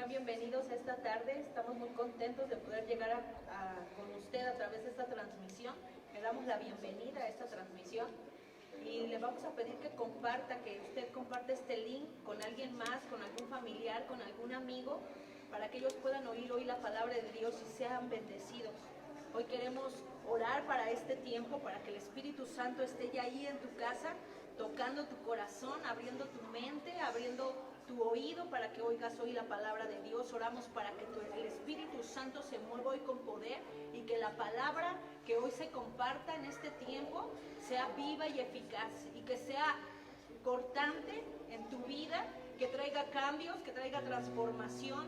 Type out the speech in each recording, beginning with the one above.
Sean bienvenidos a esta tarde. Estamos muy contentos de poder llegar con usted a través de esta transmisión. Le damos la bienvenida a esta transmisión y le vamos a pedir que comparta, que usted comparte este link con alguien más, con algún familiar, con algún amigo, para que ellos puedan oír hoy la palabra de Dios y sean bendecidos. Hoy queremos orar para este tiempo, para que el Espíritu Santo esté ya ahí en tu casa, tocando tu corazón, abriendo tu mente, abriendo tu oído para que oigas hoy la palabra de Dios. Oramos para que el Espíritu Santo se mueva hoy con poder y que la palabra que hoy se comparta en este tiempo sea viva y eficaz y que sea cortante en tu vida, que traiga cambios, que traiga transformación,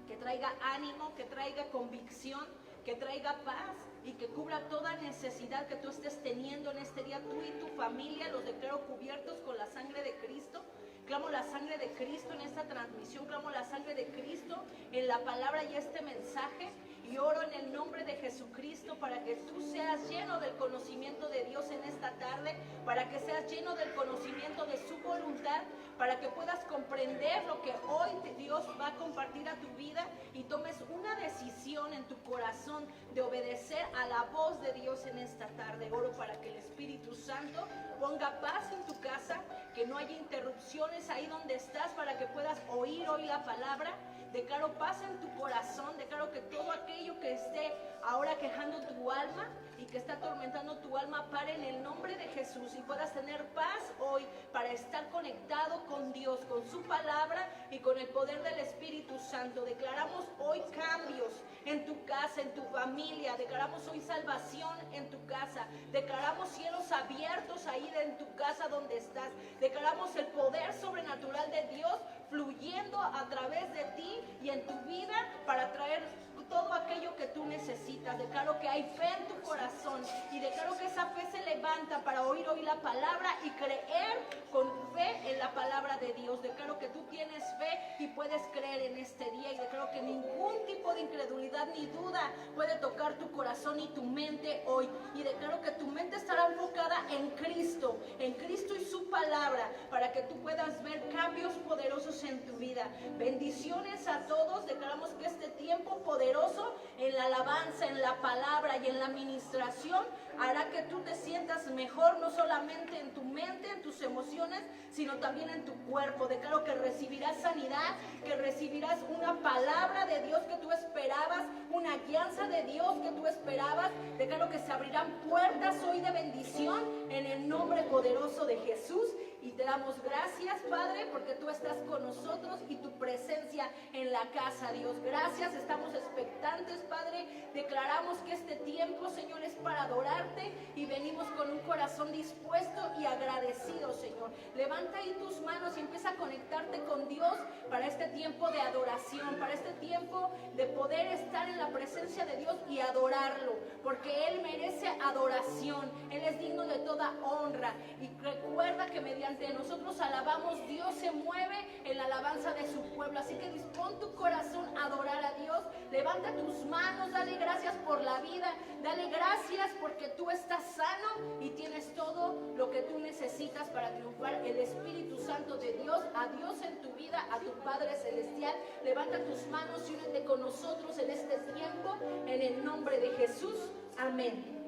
que traiga ánimo, que traiga convicción, que traiga paz y que cubra toda necesidad que tú estés teniendo en este día. Tú y tu familia los declaro cubiertos con la sangre de Cristo. Clamo la sangre de Cristo en esta transmisión, clamo la sangre de Cristo en la palabra y este mensaje, y oro en el nombre de Jesucristo para que tú seas lleno del conocimiento de Dios en esta tarde, para que seas lleno del conocimiento de su voluntad, para que puedas comprender lo que hoy Dios va a compartir a tu vida y tomes una decisión en tu corazón de obedecer a la voz de Dios en esta tarde. Oro para que el Espíritu Santo ponga paz en tu casa, que no haya interrupciones ahí donde estás, para que puedas oír hoy la palabra. Declaro paz en tu corazón, declaro que todo aquello que esté ahora quejando tu alma y que está atormentando tu alma pare en el nombre de Jesús y puedas tener paz hoy para estar conectado con Dios, con su palabra y con el poder del Espíritu Santo. Declaramos hoy cambios en tu casa, en tu familia, declaramos hoy salvación en tu casa, declaramos cielos abiertos ahí en tu casa donde estás, declaramos el poder sobrenatural de Dios fluyendo a través de ti y en tu vida para traer todo aquello que tú necesitas. Declaro que hay fe en tu corazón y declaro que esa fe se levanta para oír hoy la palabra y creer con fe en la palabra de Dios. Declaro que tú tienes fe y puedes creer en este día, y declaro que ningún tipo de incredulidad ni duda puede tocar tu corazón y tu mente hoy, y declaro que tu mente estará enfocada en Cristo y su palabra, para que tú puedas ver cambios poderosos en tu vida. Bendiciones a todos. Declaramos que este tiempo poderoso en la alabanza, en la palabra y en la administración hará que tú te sientas mejor, no solamente en tu mente, en tus emociones, sino también en tu cuerpo. Declaro que recibirás sanidad, que recibirás una palabra de Dios que tú esperabas, una guianza de Dios que tú esperabas. Declaro que se abrirán puertas hoy de bendición en el nombre poderoso de Jesús. Y te damos gracias, Padre, porque tú estás con nosotros y tu presencia en la casa, Dios. Gracias, estamos expectantes, Padre. Declaramos que este tiempo, Señor, es para adorarte y venimos con un corazón dispuesto y agradecido, Señor. Levanta ahí tus manos y empieza a conectarte con Dios para este tiempo de adoración, para este tiempo de poder estar en la presencia de Dios y adorarlo, porque Él merece adoración. Él es digno de toda honra. Y recuerda que mediante nosotros alabamos, Dios se mueve en la alabanza de su pueblo. Así que dispón tu corazón a adorar a Dios. Levanta tus manos, dale gracias por la vida, dale gracias porque tú estás sano y tienes todo lo que tú necesitas para triunfar. El Espíritu Santo de Dios, a Dios en tu vida, a tu Padre Celestial. Levanta tus manos y únete con nosotros en este tiempo, en el nombre de Jesús. Amén.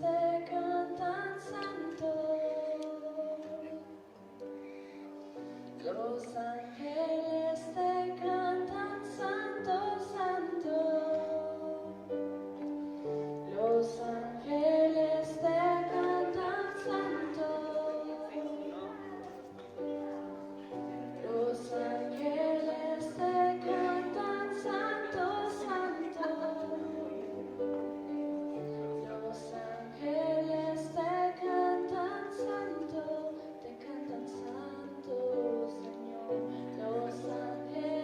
Te cantan santo, los ángeles te cantan santo, santo, los ángeles te cantan santo, los ángeles te cantan santo, santo. Los ángeles te cantan santo, Señor. Los ángeles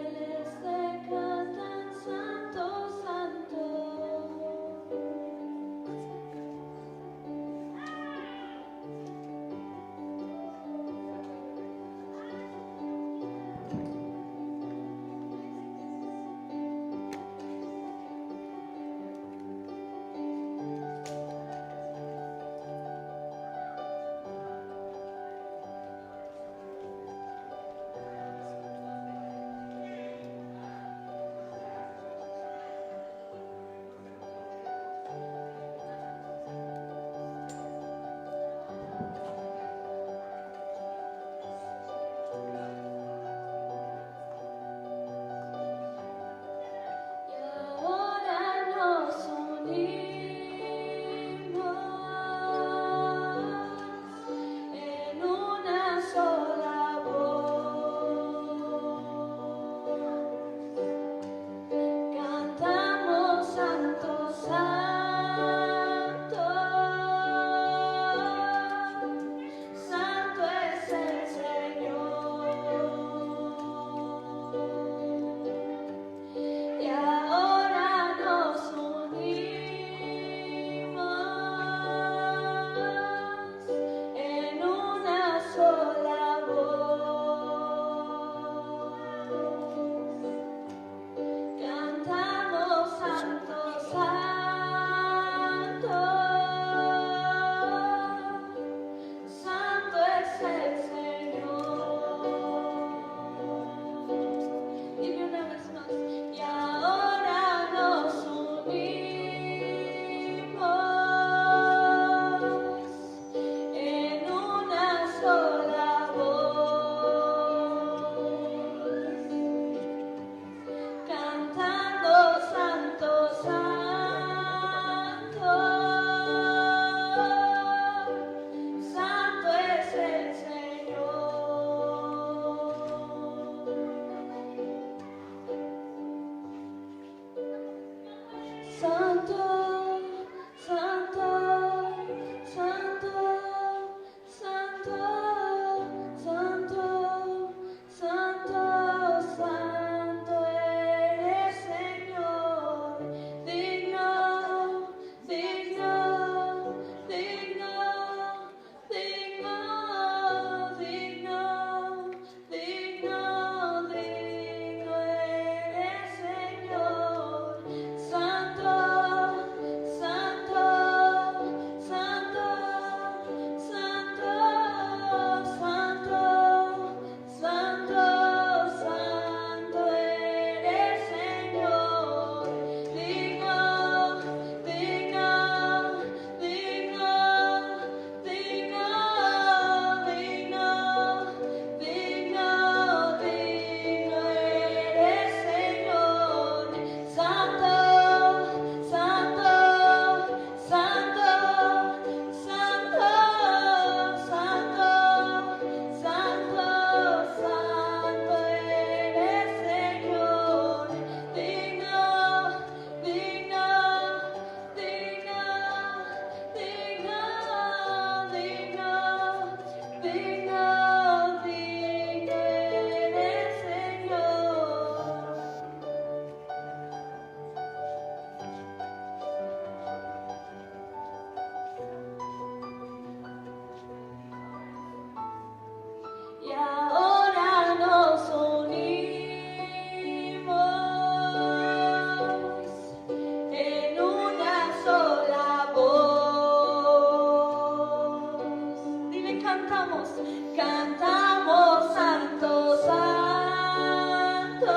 Y ahora nos unimos en una sola voz. Dile, cantamos, cantamos, santo, santo,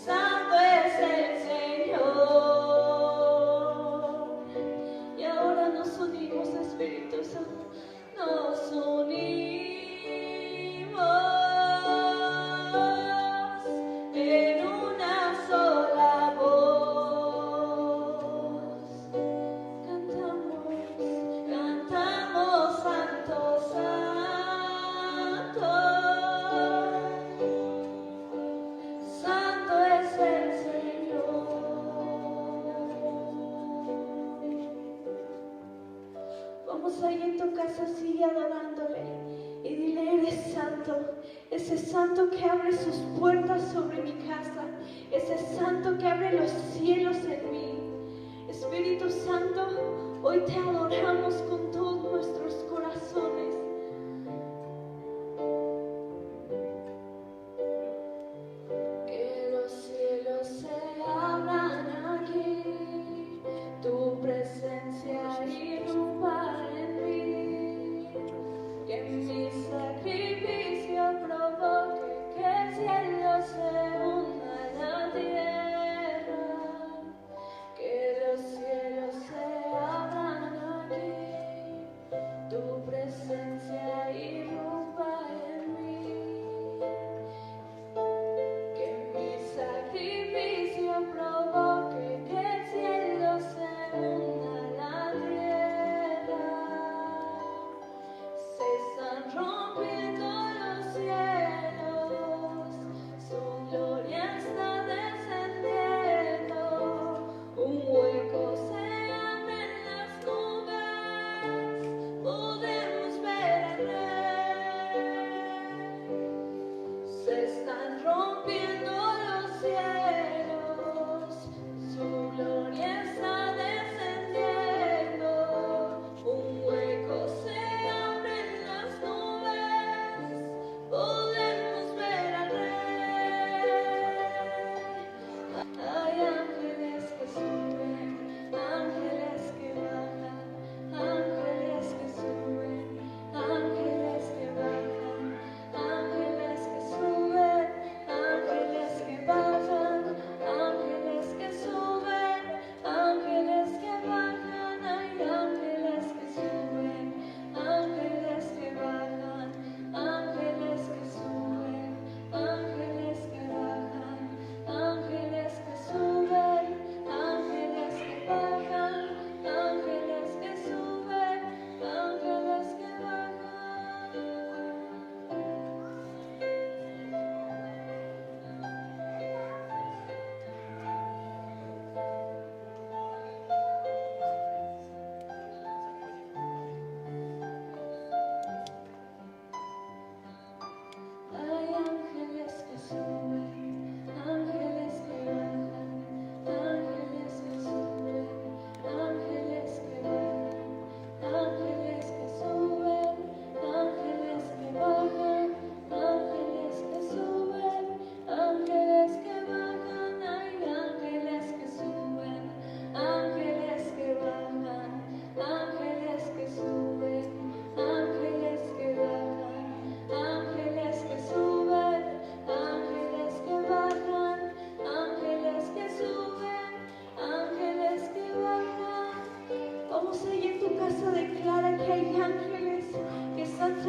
santo es el Señor. Y ahora nos unimos, Espíritu Santo. Nos unimos en una sola voz. Cantamos, cantamos, santo, santo, santo es el Señor. Vamos ahí en tu casa, sigue adorándole y dile, eres santo, ese santo que abre sus puertas sobre mi casa, ese santo que abre los cielos en mí. Espíritu Santo, hoy te adoramos con todos nuestros corazones. Que los cielos se abran aquí, tu presencia irrumpa en mí, que mi sacrificio provoque que el cielo se hunda en la tierra, que los cielos se abran aquí, tu presencia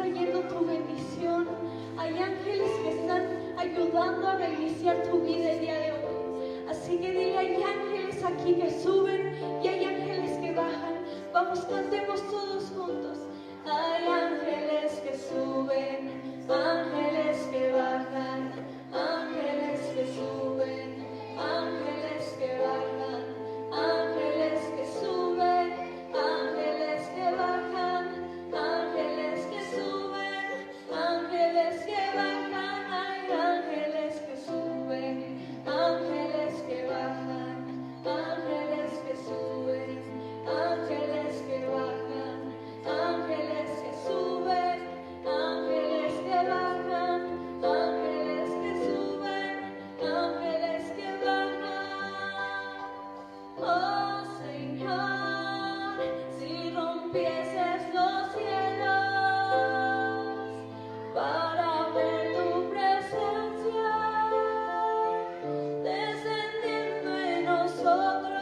trayendo tu bendición. Hay ángeles que están ayudando a reiniciar tu vida el día de hoy. Así que dile, hay ángeles aquí que suben y hay ángeles que bajan. Vamos, cantemos todos juntos. Hay ángeles que suben, ángeles que bajan, ángeles que suben, ángeles que bajan, ángeles que suben, ángeles que bajan, ángeles que suben, ángeles que bajan, hay ángeles que suben, ángeles que bajan, ángeles que suben, ángeles que bajan, ángeles que suben, ángeles que bajan, ángeles que suben, ángeles que bajan. Oh Señor, si rompieses los cielos para ver tu presencia descendiendo en nosotros.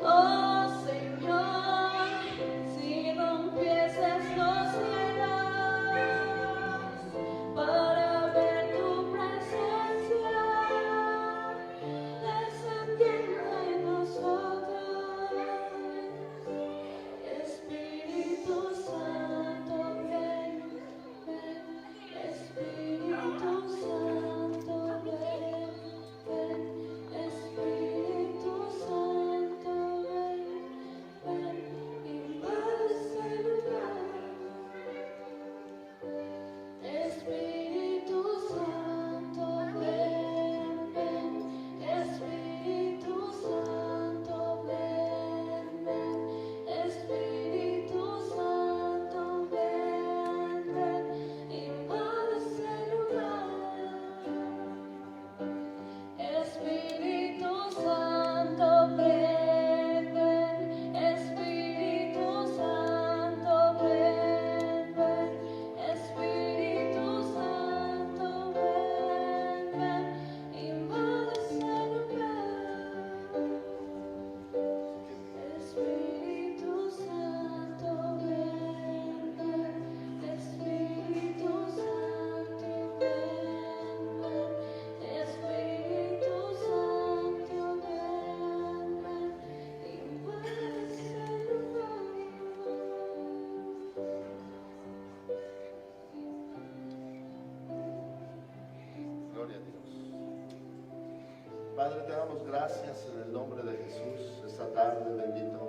Oh Señor, si rompieses los cielos para ver tu presencia descendiendo en nosotros. Espíritu Santo, ven, ven. Espíritu Santo, ven, ven. Espíritu Santo, ven, ven. Invade este lugar. Espíritu Santo, ven, ven. Espíritu Santo, ven, ven. Espíritu Santo, ven, ven. Invade este lugar. Espíritu Santo, ven, ven. Espíritu Santo, ven, ven. Espíritu Santo, ven, ven. Invade este lugar. Espíritu Santo, ven, ven. Espíritu Santo, ven, ven. Espíritu Santo, ven, ven. Invade este lugar. Gloria a Dios. Padre, te damos gracias en el nombre de Jesús esta tarde, bendito,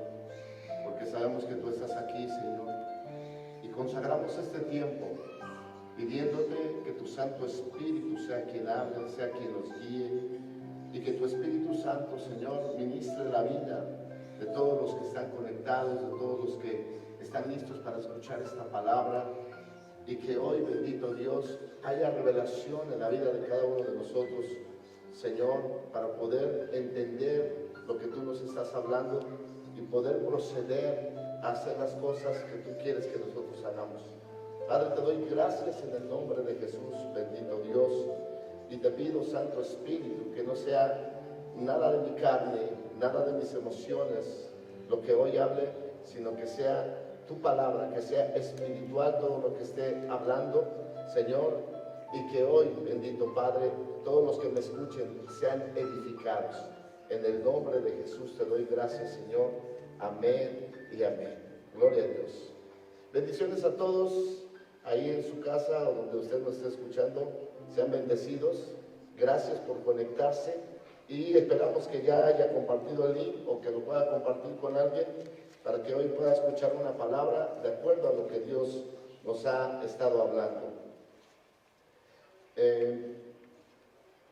porque sabemos que tú estás aquí, Señor, y consagramos este tiempo pidiéndote que tu Santo Espíritu sea quien hable, sea quien nos guíe, y que tu Espíritu Santo, Señor, ministre la vida de todos los que están conectados, de todos los que están listos para escuchar esta palabra, y que hoy, bendito Dios, haya revelación en la vida de cada uno de nosotros, Señor, para poder entender lo que tú nos estás hablando y poder proceder a hacer las cosas que tú quieres que nosotros hagamos. Padre, te doy gracias en el nombre de Jesús, bendito Dios, y te pido, Santo Espíritu, que no sea nada de mi carne, nada de mis emociones lo que hoy hable, sino que sea tu palabra, que sea espiritual todo lo que esté hablando, Señor, y que hoy, bendito Padre, todos los que me escuchen sean edificados. En el nombre de Jesús te doy gracias, Señor. Amén y amén. Gloria a Dios. Bendiciones a todos ahí en su casa o donde usted nos esté escuchando. Sean bendecidos. Gracias por conectarse y esperamos que ya haya compartido el link o que lo pueda compartir con alguien para que hoy pueda escuchar una palabra de acuerdo a lo que Dios nos ha estado hablando.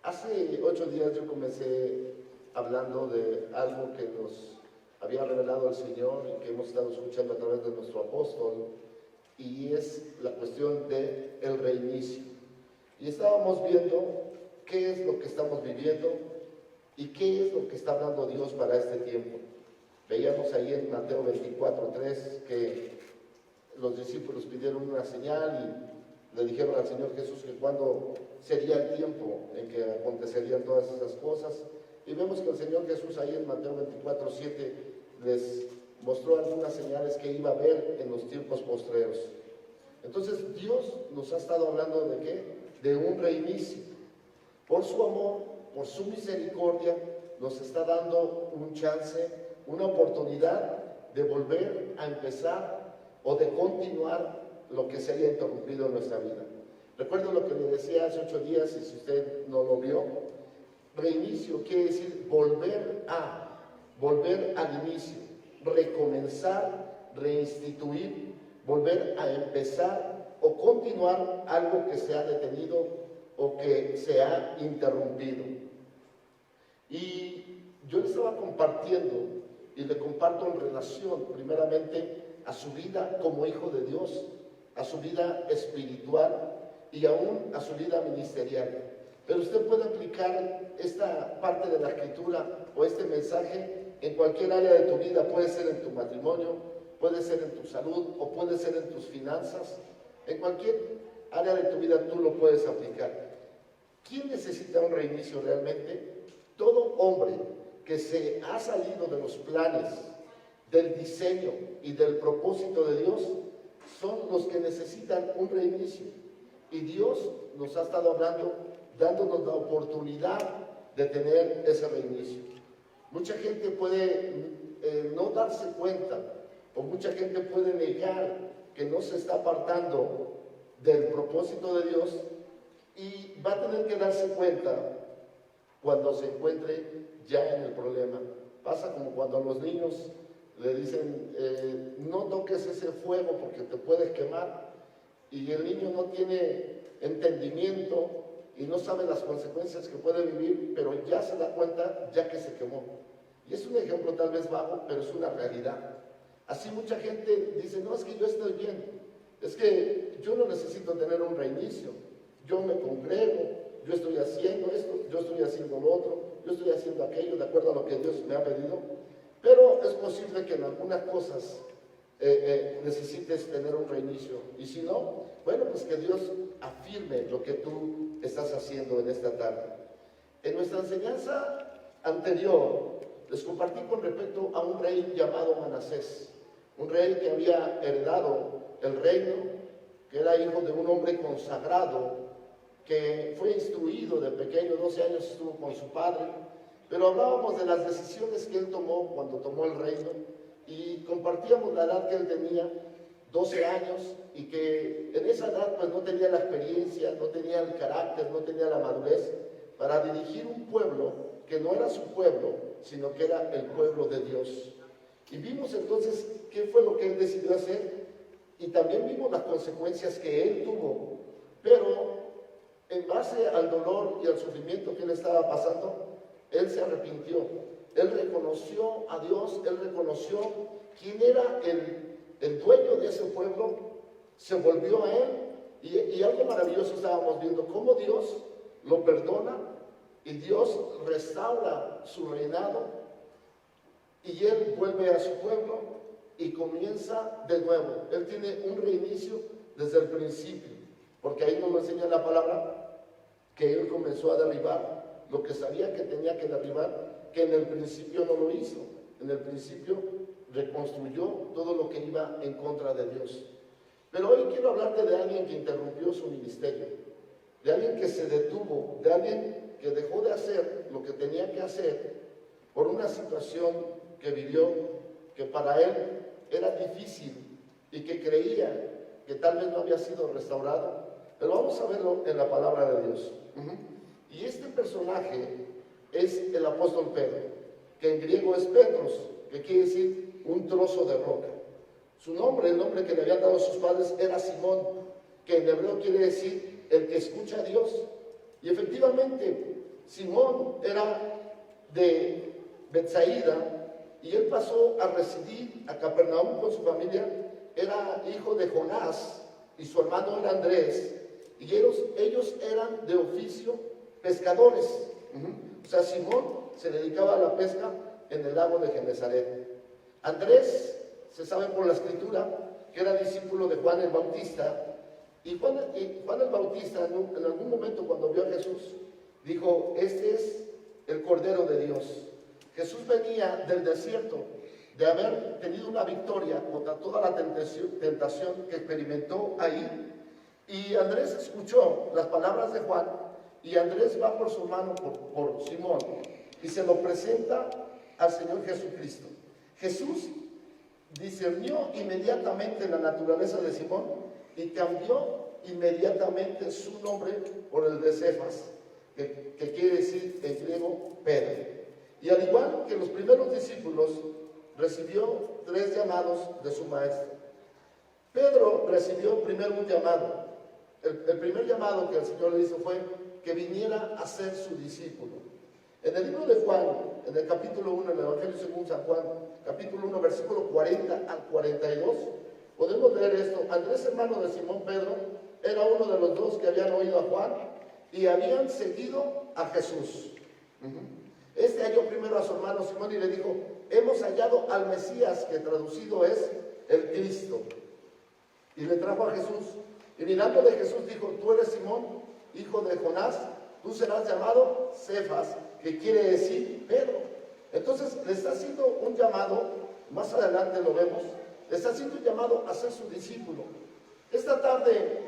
Hace 8 días yo comencé hablando de algo que nos había revelado el Señor y que hemos estado escuchando a través de nuestro apóstol, y es la cuestión del reinicio. Y estábamos viendo qué es lo que estamos viviendo y qué es lo que está hablando Dios para este tiempo. Veíamos ahí en Mateo 24:3 que los discípulos pidieron una señal y le dijeron al Señor Jesús que cuándo sería el tiempo en que acontecerían todas esas cosas. Y vemos que el Señor Jesús ahí en Mateo 24:7 les mostró algunas señales que iba a haber en los tiempos postreros. Entonces Dios nos ha estado hablando ¿de qué? De un reinicio. Por su amor, por su misericordia, nos está dando un chance, una oportunidad de volver a empezar o de continuar lo que se haya interrumpido en nuestra vida. Recuerdo lo que le decía hace 8 días, y si usted no lo vio, reinicio quiere decir volver al inicio, recomenzar, reinstituir, volver a empezar o continuar algo que se ha detenido o que se ha interrumpido. Y yo le estaba compartiendo y le comparto en relación primeramente a su vida como hijo de Dios, a su vida espiritual y aún a su vida ministerial. Pero usted puede aplicar esta parte de la escritura o este mensaje en cualquier área de tu vida. Puede ser en tu matrimonio, puede ser en tu salud o puede ser en tus finanzas. En cualquier área de tu vida tú lo puedes aplicar. ¿Quién necesita un reinicio realmente? Todo hombre que se ha salido de los planes, del diseño y del propósito de Dios son los que necesitan un reinicio. Y Dios nos ha estado hablando, dándonos la oportunidad de tener ese reinicio. Mucha gente puede no darse cuenta, o mucha gente puede negar que no se está apartando del propósito de Dios, y va a tener que darse cuenta cuando se encuentre ya en el problema. Pasa como cuando a los niños le dicen, no toques ese fuego porque te puedes quemar, y el niño no tiene entendimiento y no sabe las consecuencias que puede vivir, pero ya se da cuenta ya que se quemó. Y es un ejemplo tal vez vago, pero es una realidad. Así mucha gente dice, no, es que yo estoy bien, es que yo no necesito tener un reinicio, yo me congrego, yo estoy haciendo esto, yo estoy haciendo lo otro, yo estoy haciendo aquello de acuerdo a lo que Dios me ha pedido, pero es posible que en algunas cosas necesites tener un reinicio, y si no, bueno, pues que Dios afirme lo que tú estás haciendo en esta tarde. En nuestra enseñanza anterior les compartí con respecto a un rey llamado Manasés, un rey que había heredado el reino, que era hijo de un hombre consagrado, que fue instruido de pequeño, 12 años estuvo con su padre, pero hablábamos de las decisiones que él tomó cuando tomó el reino, y compartíamos la edad que él tenía, 12 años, y que en esa edad pues no tenía la experiencia, no tenía el carácter, no tenía la madurez para dirigir un pueblo que no era su pueblo, sino que era el pueblo de Dios. Y vimos entonces qué fue lo que él decidió hacer, y también vimos las consecuencias que él tuvo, pero en base al dolor y al sufrimiento que él estaba pasando, él se arrepintió, él reconoció a Dios, él reconoció quién era el dueño de ese pueblo, se volvió a él, y algo maravilloso estábamos viendo, cómo Dios lo perdona, y Dios restaura su reinado, y él vuelve a su pueblo, y comienza de nuevo. Él tiene un reinicio desde el principio, porque ahí nos enseña la palabra que él comenzó a derribar lo que sabía que tenía que derribar, que en el principio no lo hizo. En el principio reconstruyó todo lo que iba en contra de Dios. Pero hoy quiero hablarte de alguien que interrumpió su ministerio, de alguien que se detuvo, de alguien que dejó de hacer lo que tenía que hacer por una situación que vivió, que para él era difícil y que creía que tal vez no había sido restaurado. Pero vamos a verlo en la palabra de Dios. Y este personaje es el apóstol Pedro, que en griego es Petros, que quiere decir un trozo de roca. Su nombre, el nombre que le habían dado sus padres, era Simón, que en hebreo quiere decir el que escucha a Dios. Y efectivamente, Simón era de Betsaida, y él pasó a residir a Capernaum con su familia. Era hijo de Jonás, y su hermano era Andrés, y ellos eran de oficio pescadores. O sea, Simón se dedicaba a la pesca en el lago de Genesaret. Andrés, se sabe por la escritura, que era discípulo de Juan el Bautista, y Juan el Bautista en algún momento cuando vio a Jesús, dijo, este es el Cordero de Dios. Jesús venía del desierto, de haber tenido una victoria contra toda la tentación que experimentó ahí. Y Andrés escuchó las palabras de Juan, y Andrés va por su mano, por Simón, y se lo presenta al Señor Jesucristo. Jesús discernió inmediatamente la naturaleza de Simón y cambió inmediatamente su nombre por el de Cefas, que quiere decir en griego Pedro. Y al igual que los primeros discípulos, recibió 3 llamados de su maestro. Pedro recibió primero un llamado. El primer llamado que el Señor le hizo fue que viniera a ser su discípulo. En el libro de Juan, en el capítulo 1, en el Evangelio según San Juan, capítulo 1, versículo 40 al 42, podemos leer esto. Andrés, hermano de Simón Pedro, era uno de los 2 que habían oído a Juan y habían seguido a Jesús. Este halló primero a su hermano Simón y le dijo: hemos hallado al Mesías, que traducido es el Cristo. Y le trajo a Jesús. Y mirándole Jesús dijo: tú eres Simón, hijo de Jonás, tú serás llamado Cefas, que quiere decir Pedro. Entonces le está haciendo un llamado, más adelante lo vemos, le está haciendo un llamado a ser su discípulo. Esta tarde,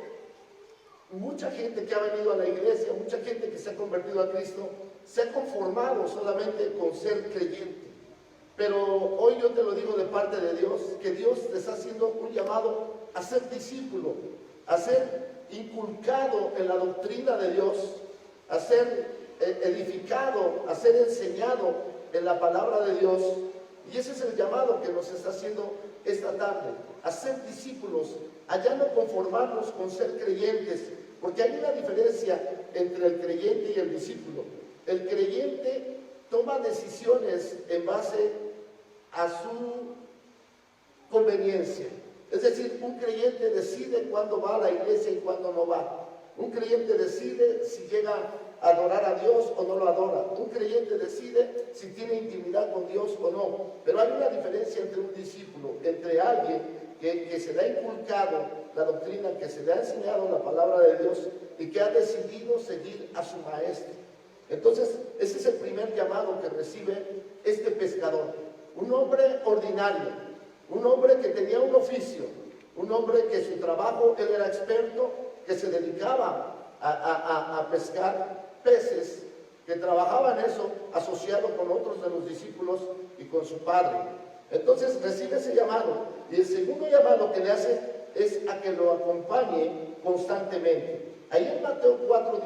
mucha gente que ha venido a la iglesia, mucha gente que se ha convertido a Cristo, se ha conformado solamente con ser creyente. Pero hoy yo te lo digo de parte de Dios, que Dios te está haciendo un llamado a ser discípulo, a ser inculcado en la doctrina de Dios, a ser edificado, a ser enseñado en la palabra de Dios. Y ese es el llamado que nos está haciendo esta tarde, a ser discípulos, a ya no conformarnos con ser creyentes, porque hay una diferencia entre el creyente y el discípulo. El creyente toma decisiones en base a su conveniencia. Es decir, un creyente decide cuándo va a la iglesia y cuándo no va. Un creyente decide si llega a adorar a Dios o no lo adora. Un creyente decide si tiene intimidad con Dios o no. Pero hay una diferencia entre un discípulo, entre alguien que se le ha inculcado la doctrina, que se le ha enseñado la palabra de Dios y que ha decidido seguir a su maestro. Entonces, ese es el primer llamado que recibe este pescador. Un hombre ordinario, un hombre que tenía un oficio, un hombre que su trabajo, él era experto, que se dedicaba a pescar peces, que trabajaba en eso, asociado con otros de los discípulos y con su padre. Entonces recibe ese llamado, y el segundo llamado que le hace es a que lo acompañe constantemente. Ahí en Mateo 4,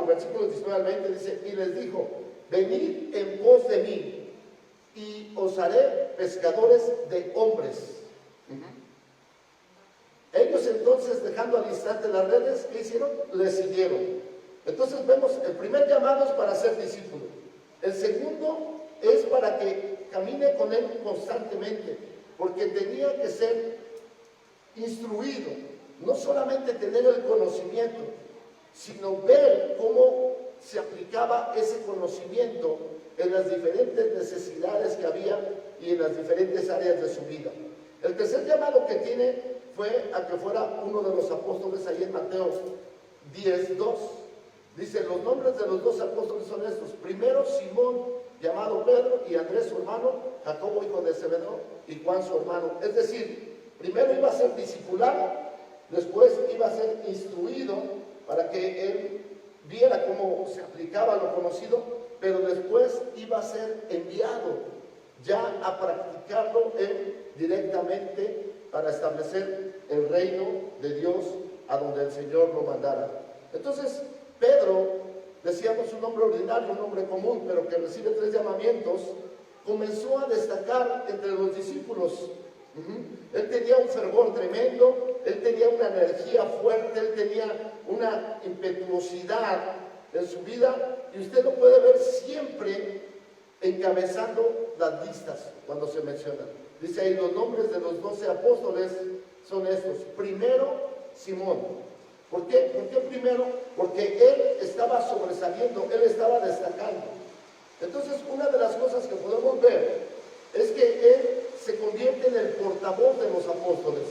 versículos 19 al 20 dice: y les dijo: venid en pos de mí, y os haré pescadores de hombres. Ellos entonces, dejando al instante las redes, ¿qué hicieron? Le siguieron. Entonces vemos, el primer llamado es para ser discípulo. El segundo es para que camine con él constantemente, porque tenía que ser instruido, no solamente tener el conocimiento, sino ver cómo se aplicaba ese conocimiento en las diferentes necesidades que había y en las diferentes áreas de su vida. El tercer llamado que tiene fue a que fuera uno de los apóstoles. Ahí en Mateo 10:2 dice: los nombres de los 2 apóstoles son estos: primero Simón, llamado Pedro, y Andrés su hermano, Jacobo hijo de Zebedeo, y Juan su hermano. Es decir, primero iba a ser discipulado, después iba a ser instruido para que él viera cómo se aplicaba lo conocido, pero después iba a ser enviado ya a practicarlo él directamente para establecer el reino de Dios a donde el Señor lo mandara. Entonces, Pedro, decíamos, un hombre ordinario, un hombre común, pero que recibe 3 llamamientos, comenzó a destacar entre los discípulos. Él tenía un fervor tremendo, él tenía una energía fuerte, él tenía una impetuosidad en su vida, y usted lo puede ver siempre encabezando las listas cuando se mencionan. Dice ahí: los nombres de los 12 apóstoles son estos. Primero, Simón. ¿Por qué? ¿Por qué primero? Porque él estaba sobresaliendo, él estaba destacando. Entonces, una de las cosas que podemos ver es que él se convierte en el portavoz de los apóstoles.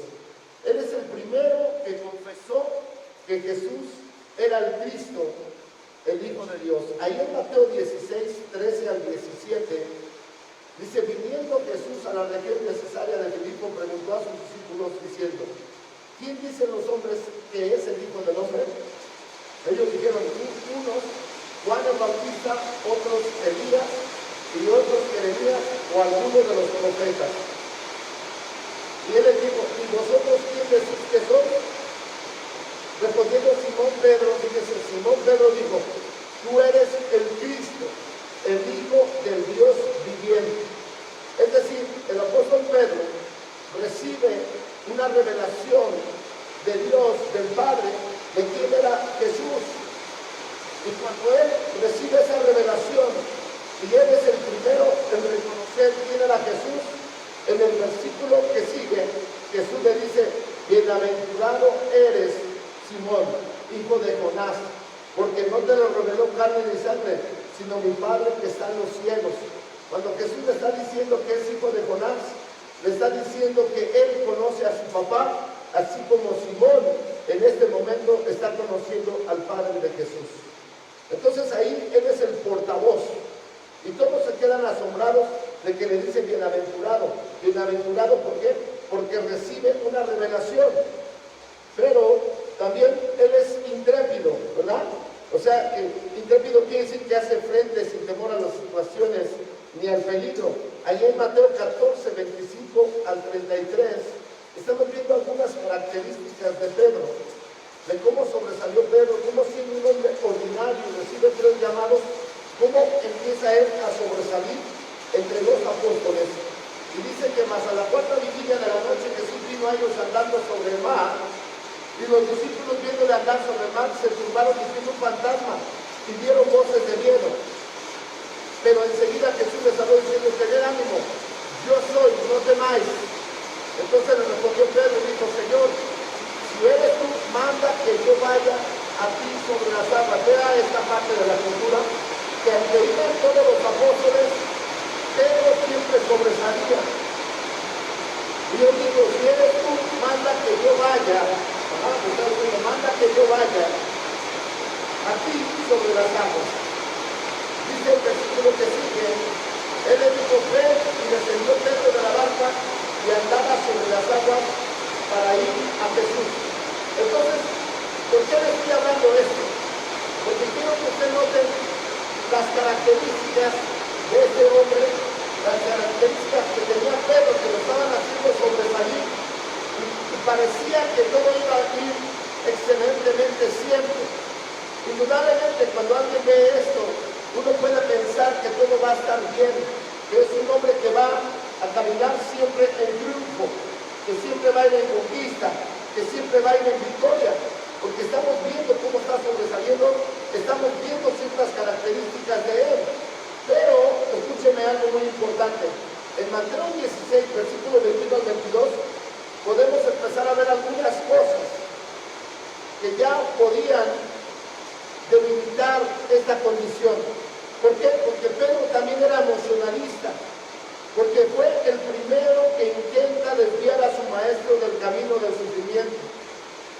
Él es el primero que confesó que Jesús era el Cristo, el Hijo de Dios. Ahí en Mateo 16, 13 al 17, Dice, viniendo Jesús a la región de Cesarea de Filipo, preguntó a sus discípulos diciendo, ¿quién dicen los hombres que es el Hijo del Hombre? Ellos dijeron, unos Juan el Bautista, otros Elías, y otros Jeremías o alguno de los profetas. Y él les dijo, ¿y vosotros quién decís que sois? Respondiendo Simón Pedro, fíjese, Simón Pedro dijo, tú eres el Cristo, el Hijo del Dios viviente. Es decir, el apóstol Pedro recibe una revelación de Dios, del Padre, de quién era Jesús. Y cuando él recibe esa revelación, y él es el primero en reconocer quién era Jesús, en el versículo que sigue, Jesús le dice, bienaventurado eres, Simón, hijo de Jonás, porque no te lo reveló carne ni sangre, sino mi Padre que está en los cielos. Cuando Jesús le está diciendo que es hijo de Jonás, le está diciendo que él conoce a su papá, así como Simón en este momento está conociendo al Padre de Jesús. Entonces ahí él es el portavoz. Y todos se quedan asombrados de que le dice bienaventurado. Bienaventurado, ¿por qué? Porque recibe una revelación. Pero también él es intrépido, ¿verdad? O sea, que intrépido quiere decir que hace frente sin temor a las situaciones ni al peligro. Allí en Mateo 14, 25 al 33, estamos viendo algunas características de Pedro, de cómo sobresalió Pedro, cómo siendo un hombre ordinario recibe 3 llamados, cómo empieza él a sobresalir entre los apóstoles. Y dice que más a la 4ª vigilia de la noche Jesús vino a ellos andando sobre el mar, y los discípulos viéndole andar sobre el mar se turbaron diciendo un fantasma, y dieron voces de miedo. Pero enseguida Jesús les habló diciendo, tened ánimo, yo soy, no temáis. Entonces le respondió Pedro y dijo, Señor, si eres tú, manda que yo vaya a ti sobre las aguas. Vea esta parte de la cultura, que aunque iban todos los apóstoles, Pedro siempre sobresalía. Y yo digo, si eres tú, manda que yo vaya, manda que yo vaya a ti sobre las aguas. Dice el versículo que sigue, él le dijo, ven, y descendió Pedro de la barca y andaba sobre las aguas para ir a Jesús. Entonces, ¿por qué le estoy hablando de esto? Porque quiero que usted note las características de este hombre, las características que tenía Pedro, que lo estaban haciendo sobresalir, y parecía que todo iba a ir excelentemente siempre. Indudablemente, cuando alguien ve esto, uno puede pensar que todo va a estar bien, que es un hombre que va a caminar siempre en triunfo, que siempre va a ir en conquista, que siempre va a ir en victoria, porque estamos viendo cómo está sobresaliendo, estamos viendo ciertas características de él. Pero, escúcheme algo muy importante, en Mateo 16, versículo 21 al 22, podemos empezar a ver algunas cosas que ya podían delimitar esta condición. ¿Por qué? Porque Pedro también era emocionalista, porque fue el primero que intenta desviar a su maestro del camino del sufrimiento.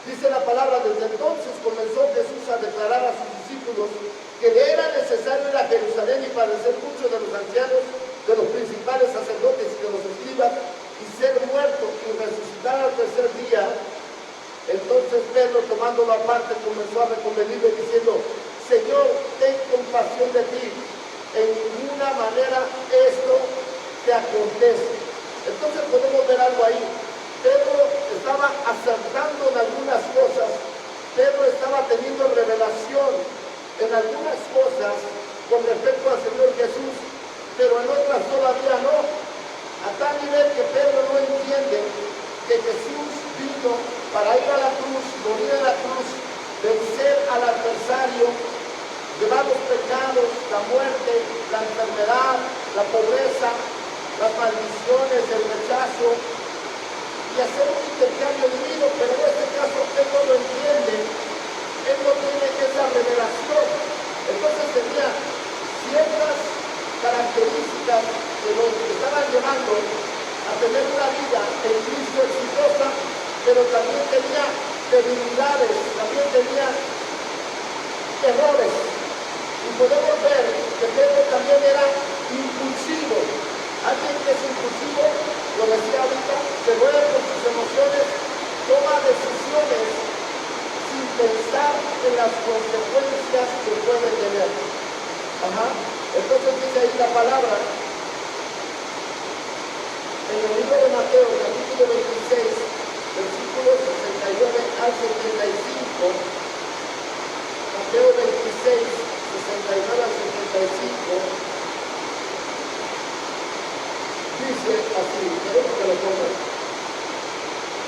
Dice la palabra, desde entonces comenzó Jesús a declarar a sus discípulos que le era necesario ir a Jerusalén y padecer mucho de los ancianos, de los principales sacerdotes y de los escribas, y ser muerto y resucitar al tercer día. Entonces Pedro, tomándolo aparte, comenzó a reconvenirle diciendo, Señor, ten compasión de ti, en ninguna manera esto te acontece. Entonces podemos ver algo ahí. Pedro estaba acertando en algunas cosas, Pedro estaba teniendo revelación en algunas cosas con respecto al Señor Jesús, pero en otras todavía no, a tal nivel que Pedro no entiende que Jesús vino para ir a la cruz, morir en la cruz, vencer al adversario, llevar los pecados, la muerte, la enfermedad, la pobreza, las maldiciones, el rechazo, y hacer un intercambio divino, pero en este caso él no lo entiende, él no tiene esa revelación. Entonces tenía ciertas características de los que estaban llevando a tener una vida en Cristo exitosa, pero también tenía debilidades, también tenía errores. Y podemos ver que Pedro también era impulsivo. Alguien que es impulsivo, lo decía ahorita, se mueve con sus emociones, toma decisiones sin pensar en las consecuencias que puede tener. Entonces dice ahí la palabra, en el libro de Mateo, capítulo 26, versículos 69 al 75, Mateo 26, 69 al 75, dice así, queremos que lo pongan.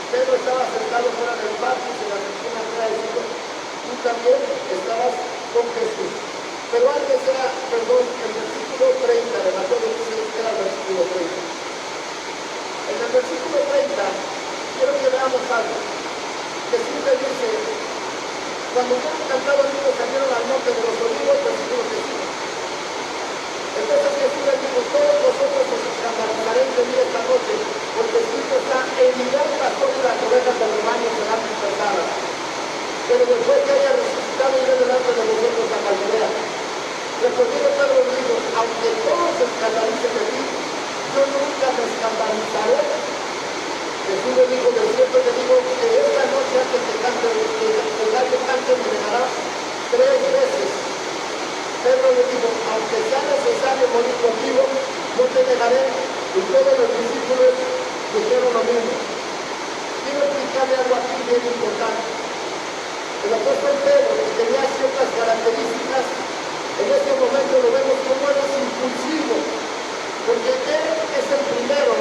Pedro estaba sentado fuera del patio y se le acercó una mujer diciendo, tú también estabas con Jesús. Pero antes era, perdón, el versículo 30 de Mateo 26 era el versículo 30. En el versículo 30, quiero que veamos algo, que siempre dice, cuando fueron cantados los niños salieron al monte de los olivos, versículo 5. Entonces Jesús les dijo, todos vosotros os escandalizaréis de mí esta noche, porque escrito está, herirá el pastor y las ovejas del rebaño serán dispersadas. Pero después que haya resucitado iré delante de vosotros a Galilea. Respondiendo Pedro le dijo, aunque todos se escandalicen de mí, yo nunca me escandalizaré. Jesús le dijo, de cierto te digo que esta noche antes que cante, el gallo cante me negará 3 veces. Pedro le dijo, aunque sea necesario morir contigo, no te negaré. Y todos los discípulos dijeron lo mismo. Quiero explicarle algo aquí bien importante. El apóstol Pedro, que tenía ciertas características, en este momento lo vemos como él es impulsivo, porque él es el primero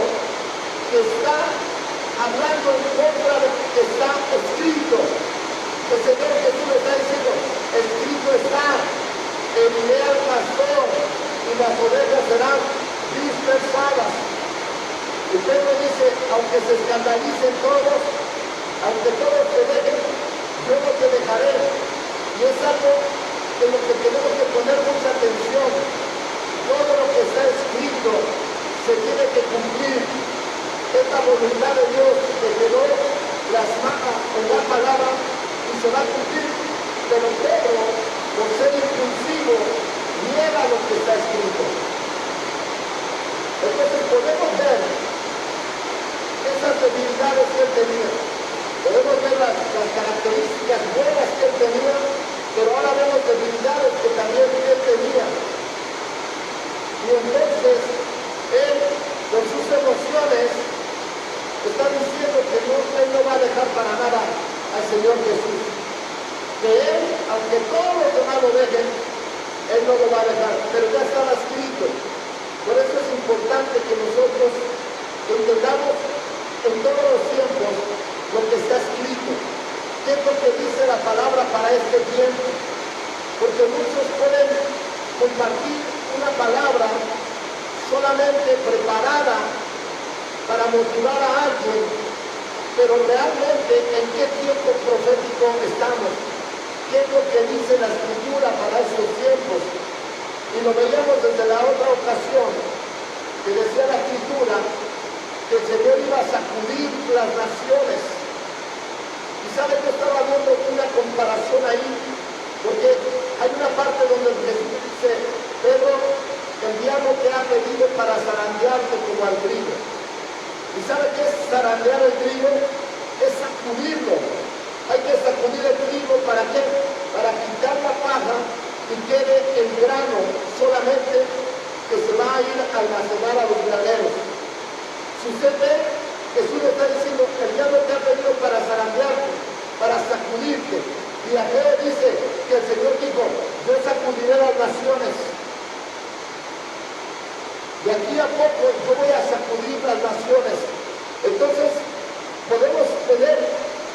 que está hablando en contra de lo que está escrito. El Señor Jesús le está diciendo, escrito está, heriré al pastor y las ovejas serán dispersadas. Y Pedro dice, aunque se escandalicen todos, aunque todos te dejen, yo no te dejaré. Y es algo en lo que tenemos que poner mucha atención. Todo lo que está escrito se tiene que cumplir. Es la voluntad de Dios que quedó plasmada en la palabra y se va a cumplir. Pero Pedro, por ser impulsivo, niega lo que está escrito. Entonces podemos ver esas debilidades que él tenía. Podemos ver las características buenas que él tenía, pero ahora vemos debilidades que también él tenía. Y entonces él, con sus emociones, está diciendo que él no va a dejar para nada al Señor Jesús. Que él, aunque todos los demás lo dejen, él no lo va a dejar. Pero ya estaba escrito. Por eso es importante que nosotros entendamos en todos los tiempos lo que está escrito. ¿Qué es lo que dice la palabra para este tiempo? Porque muchos pueden compartir una palabra solamente preparada para motivar a alguien, pero realmente ¿en qué tiempo profético estamos? ¿Qué es lo que dice la Escritura para estos tiempos? Y lo veíamos desde la otra ocasión, que decía la Escritura que el Señor iba a sacudir las naciones. Y sabe que estaba viendo una comparación ahí, porque hay una parte donde Jesús dice, Pedro, el diablo te ha pedido para zarandearte como al trigo. ¿Y sabe qué es zarandear el trigo? Es sacudirlo. Hay que sacudir el trigo, ¿para qué? Para quitar la paja y quede el grano solamente que se va a ir a almacenar a los graneros. Si usted ve, Jesús le está diciendo, el diablo te ha pedido para zarandearte, para sacudirte. Y aquí dice que el Señor dijo, yo sacudiré las naciones. De aquí a poco yo voy a sacudir las naciones. Entonces podemos tener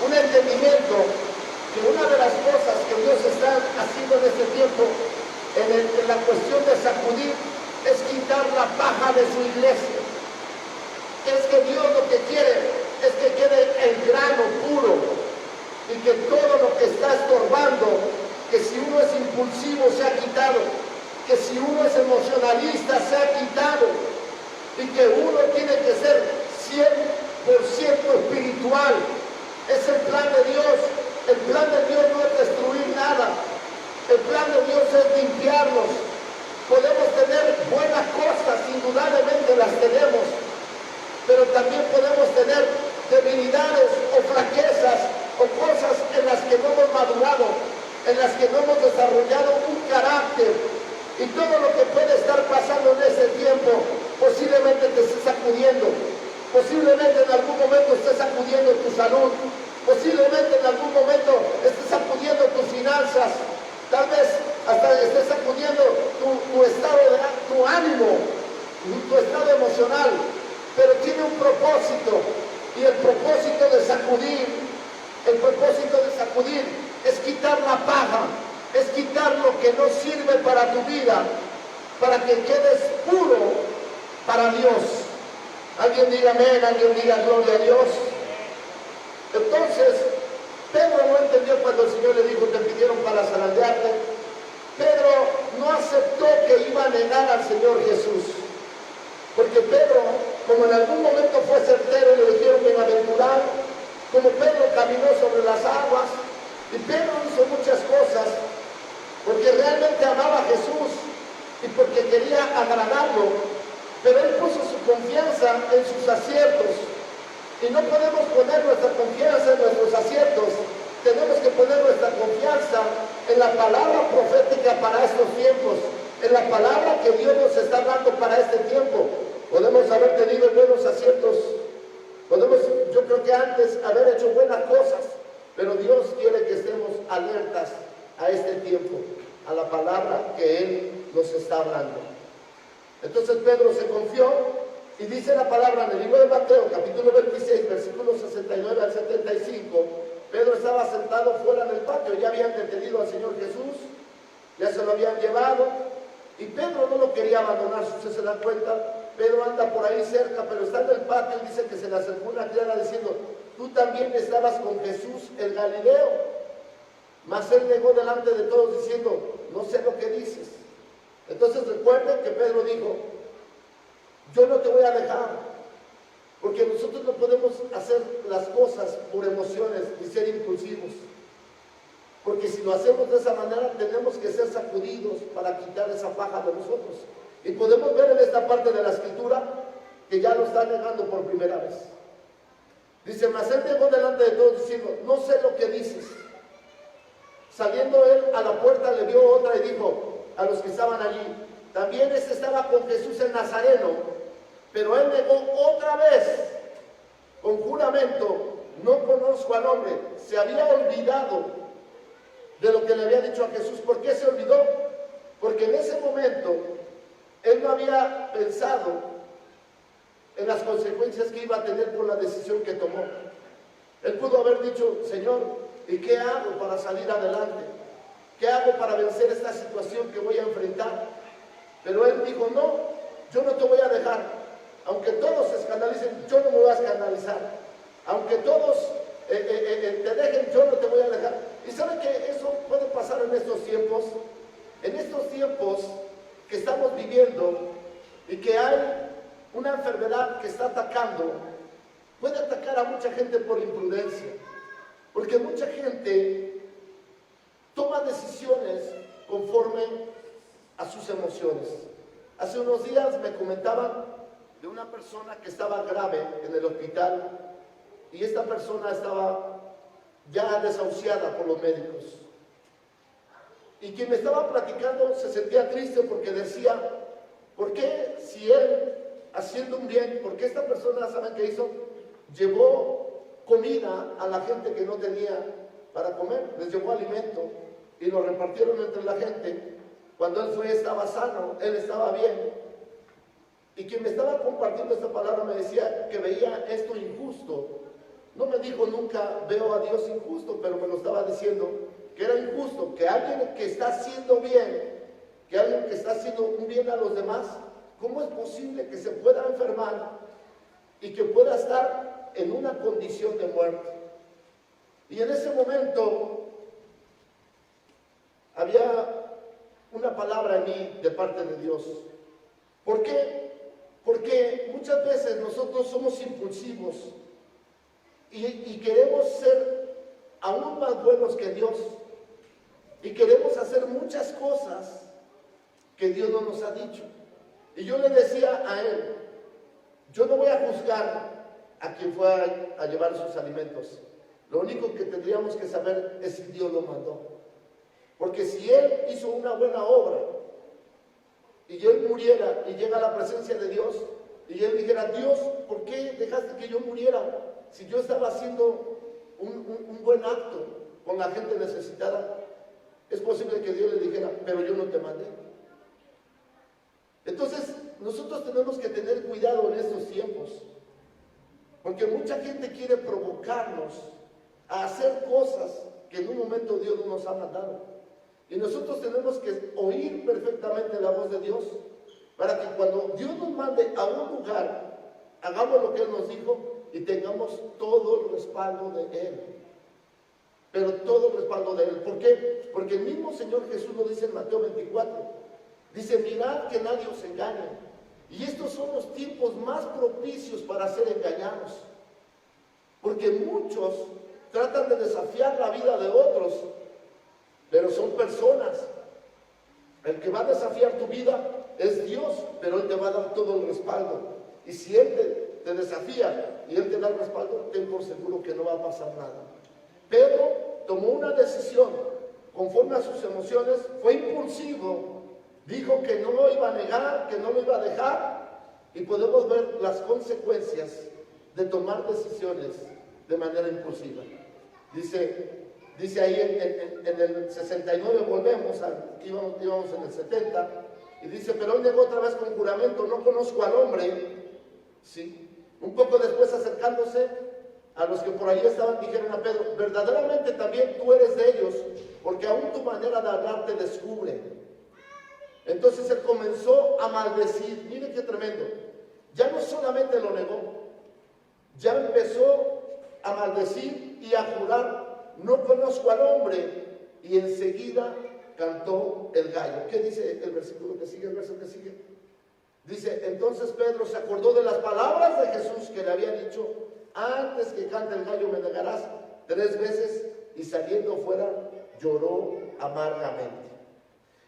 un entendimiento que una de las cosas que Dios está haciendo en este tiempo, en la cuestión de sacudir, es quitar la paja de su iglesia. Es que Dios lo que quiere es que quede el grano puro y que todo lo que está estorbando, que si uno es impulsivo se ha quitado, que si uno es emocionalista se ha quitado y que uno tiene que ser 100% espiritual. Es el plan de Dios. El plan de Dios no es destruir nada. El plan de Dios es limpiarnos. Podemos tener buenas cosas, indudablemente las tenemos, pero también podemos tener debilidades o flaquezas o cosas en las que no hemos madurado, en las que no hemos desarrollado un carácter. Y todo lo que puede estar pasando en ese tiempo posiblemente te esté sacudiendo, posiblemente en algún momento esté sacudiendo tu salud, posiblemente en algún momento esté sacudiendo tus finanzas, tal vez hasta esté sacudiendo tu estado de tu ánimo, tu estado emocional, pero tiene un propósito, y el propósito de sacudir es quitar la paja, es quitar lo que no sirve para tu vida, para que quedes puro para Dios. Alguien diga amén, alguien diga gloria a Dios. Entonces, Pedro no entendió cuando el Señor le dijo, te pidieron para zarandearte. Pedro no aceptó que iba a negar al Señor Jesús. Porque Pedro, como en algún momento fue certero y le dijeron bienaventurado, como Pedro caminó sobre las aguas, y Pedro hizo muchas cosas, porque realmente amaba a Jesús y porque quería agradarlo, pero él puso su confianza en sus aciertos. Y no podemos poner nuestra confianza en nuestros aciertos, tenemos que poner nuestra confianza en la palabra profética para estos tiempos, en la palabra que Dios nos está dando para este tiempo. Podemos haber tenido buenos aciertos, podemos, yo creo que antes, haber hecho buenas cosas, pero Dios quiere que estemos alertas a este tiempo, a la palabra que Él nos está hablando. Entonces Pedro se confió, y dice la palabra en el libro de Mateo, capítulo 26, versículos 69 al 75, Pedro estaba sentado fuera del patio, ya habían detenido al Señor Jesús, ya se lo habían llevado, y Pedro no lo quería abandonar. Si usted se da cuenta, Pedro anda por ahí cerca, pero está en el patio y dice que se le acercó una criada diciendo, tú también estabas con Jesús el Galileo. Mas él negó delante de todos diciendo, no sé lo que dices. Entonces recuerden que Pedro dijo, yo no te voy a dejar, porque nosotros no podemos hacer las cosas por emociones y ser impulsivos. Porque si lo hacemos de esa manera, tenemos que ser sacudidos para quitar esa paja de nosotros. Y podemos ver en esta parte de la escritura que ya lo está negando por primera vez. Dice, mas él negó delante de todos diciendo, no sé lo que dices. Saliendo él a la puerta le vio otra y dijo a los que estaban allí, también este estaba con Jesús el Nazareno, pero él negó otra vez con juramento, no conozco al hombre. Se había olvidado de lo que le había dicho a Jesús. ¿Por qué se olvidó? Porque en ese momento él no había pensado en las consecuencias que iba a tener por la decisión que tomó. Él pudo haber dicho, Señor, ¿y qué hago para salir adelante? ¿Qué hago para vencer esta situación que voy a enfrentar? Pero él dijo, no, yo no te voy a dejar. Aunque todos se escandalicen, yo no me voy a escandalizar. Aunque todos te dejen, yo no te voy a dejar. ¿Y saben que eso puede pasar en estos tiempos? En estos tiempos que estamos viviendo y que hay una enfermedad que está atacando, puede atacar a mucha gente por imprudencia. Porque mucha gente toma decisiones conforme a sus emociones. Hace unos días me comentaban de una persona que estaba grave en el hospital y esta persona estaba ya desahuciada por los médicos. Y quien me estaba platicando se sentía triste porque decía, ¿por qué si él haciendo un bien, porque esta persona, ¿saben qué hizo? Llevó comida a la gente que no tenía para comer, les llevó alimento y lo repartieron entre la gente. Cuando él fue estaba sano, él estaba bien. Y quien me estaba compartiendo esta palabra me decía que veía esto injusto. No me dijo nunca veo a Dios injusto, pero me lo estaba diciendo que era injusto, que alguien que está haciendo bien, que alguien que está haciendo un bien a los demás, ¿cómo es posible que se pueda enfermar y que pueda estar en una condición de muerte? Y en ese momento había una palabra en mí de parte de Dios. ¿Por qué? Porque muchas veces nosotros somos impulsivos y queremos ser aún más buenos que Dios y queremos hacer muchas cosas que Dios no nos ha dicho. Y yo le decía a él, yo no voy a juzgar a quien fue a llevar sus alimentos. Lo único que tendríamos que saber es si Dios lo mandó. Porque si él hizo una buena obra y él muriera y llega a la presencia de Dios y él dijera, Dios, ¿por qué dejaste que yo muriera? Si yo estaba haciendo un buen acto con la gente necesitada, es posible que Dios le dijera, pero yo no te mandé. Entonces, nosotros tenemos que tener cuidado en estos tiempos, porque mucha gente quiere provocarnos a hacer cosas que en un momento Dios no nos ha mandado. Y nosotros tenemos que oír perfectamente la voz de Dios, para que cuando Dios nos mande a un lugar, hagamos lo que Él nos dijo y tengamos todo el respaldo de Él. Pero todo el respaldo de Él. ¿Por qué? Porque el mismo Señor Jesús lo dice en Mateo 24. Dice, mirad que nadie os engañe. Y estos son los tiempos más propicios para ser engañados. Porque muchos tratan de desafiar la vida de otros, pero son personas. El que va a desafiar tu vida es Dios, pero Él te va a dar todo el respaldo. Y si Él te desafía y Él te da el respaldo, ten por seguro que no va a pasar nada. Pedro tomó una decisión conforme a sus emociones, fue impulsivo, dijo que no lo iba a negar, que no lo iba a dejar, y podemos ver las consecuencias de tomar decisiones de manera impulsiva. Dice ahí en el 69, íbamos en el 70, y dice, pero él negó otra vez con juramento, no conozco al hombre. ¿Sí? Un poco después, acercándose a los que por ahí estaban, dijeron a Pedro, verdaderamente también tú eres de ellos, porque aún tu manera de hablar te descubre. Entonces él comenzó a maldecir. Miren qué tremendo. Ya no solamente lo negó, ya empezó a maldecir y a jurar, no conozco al hombre, y enseguida cantó el gallo. ¿Qué dice el versículo que sigue? El verso que sigue. Dice, entonces Pedro se acordó de las palabras de Jesús que le había dicho, antes que cante el gallo me negarás 3 veces, y saliendo fuera lloró amargamente.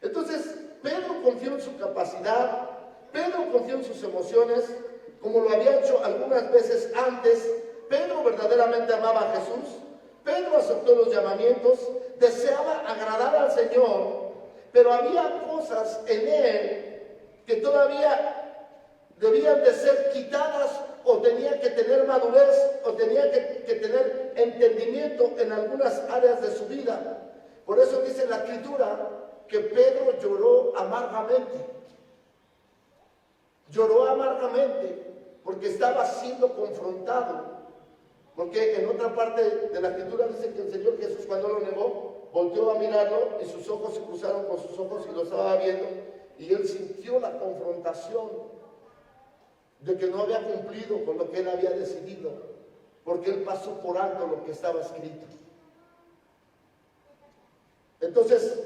Entonces Pedro confió en su capacidad, Pedro confió en sus emociones, como lo había hecho algunas veces antes. Pedro verdaderamente amaba a Jesús, Pedro aceptó los llamamientos, deseaba agradar al Señor, pero había cosas en él que todavía debían de ser quitadas, o tenía que tener madurez, o tenía que tener entendimiento en algunas áreas de su vida. Por eso dice la Escritura que Pedro lloró amargamente. Lloró amargamente porque estaba siendo confrontado. Porque en otra parte de la Escritura dice que el Señor Jesús, cuando lo negó, volteó a mirarlo y sus ojos se cruzaron con sus ojos y lo estaba viendo, y él sintió la confrontación de que no había cumplido con lo que él había decidido, porque él pasó por alto lo que estaba escrito. Entonces,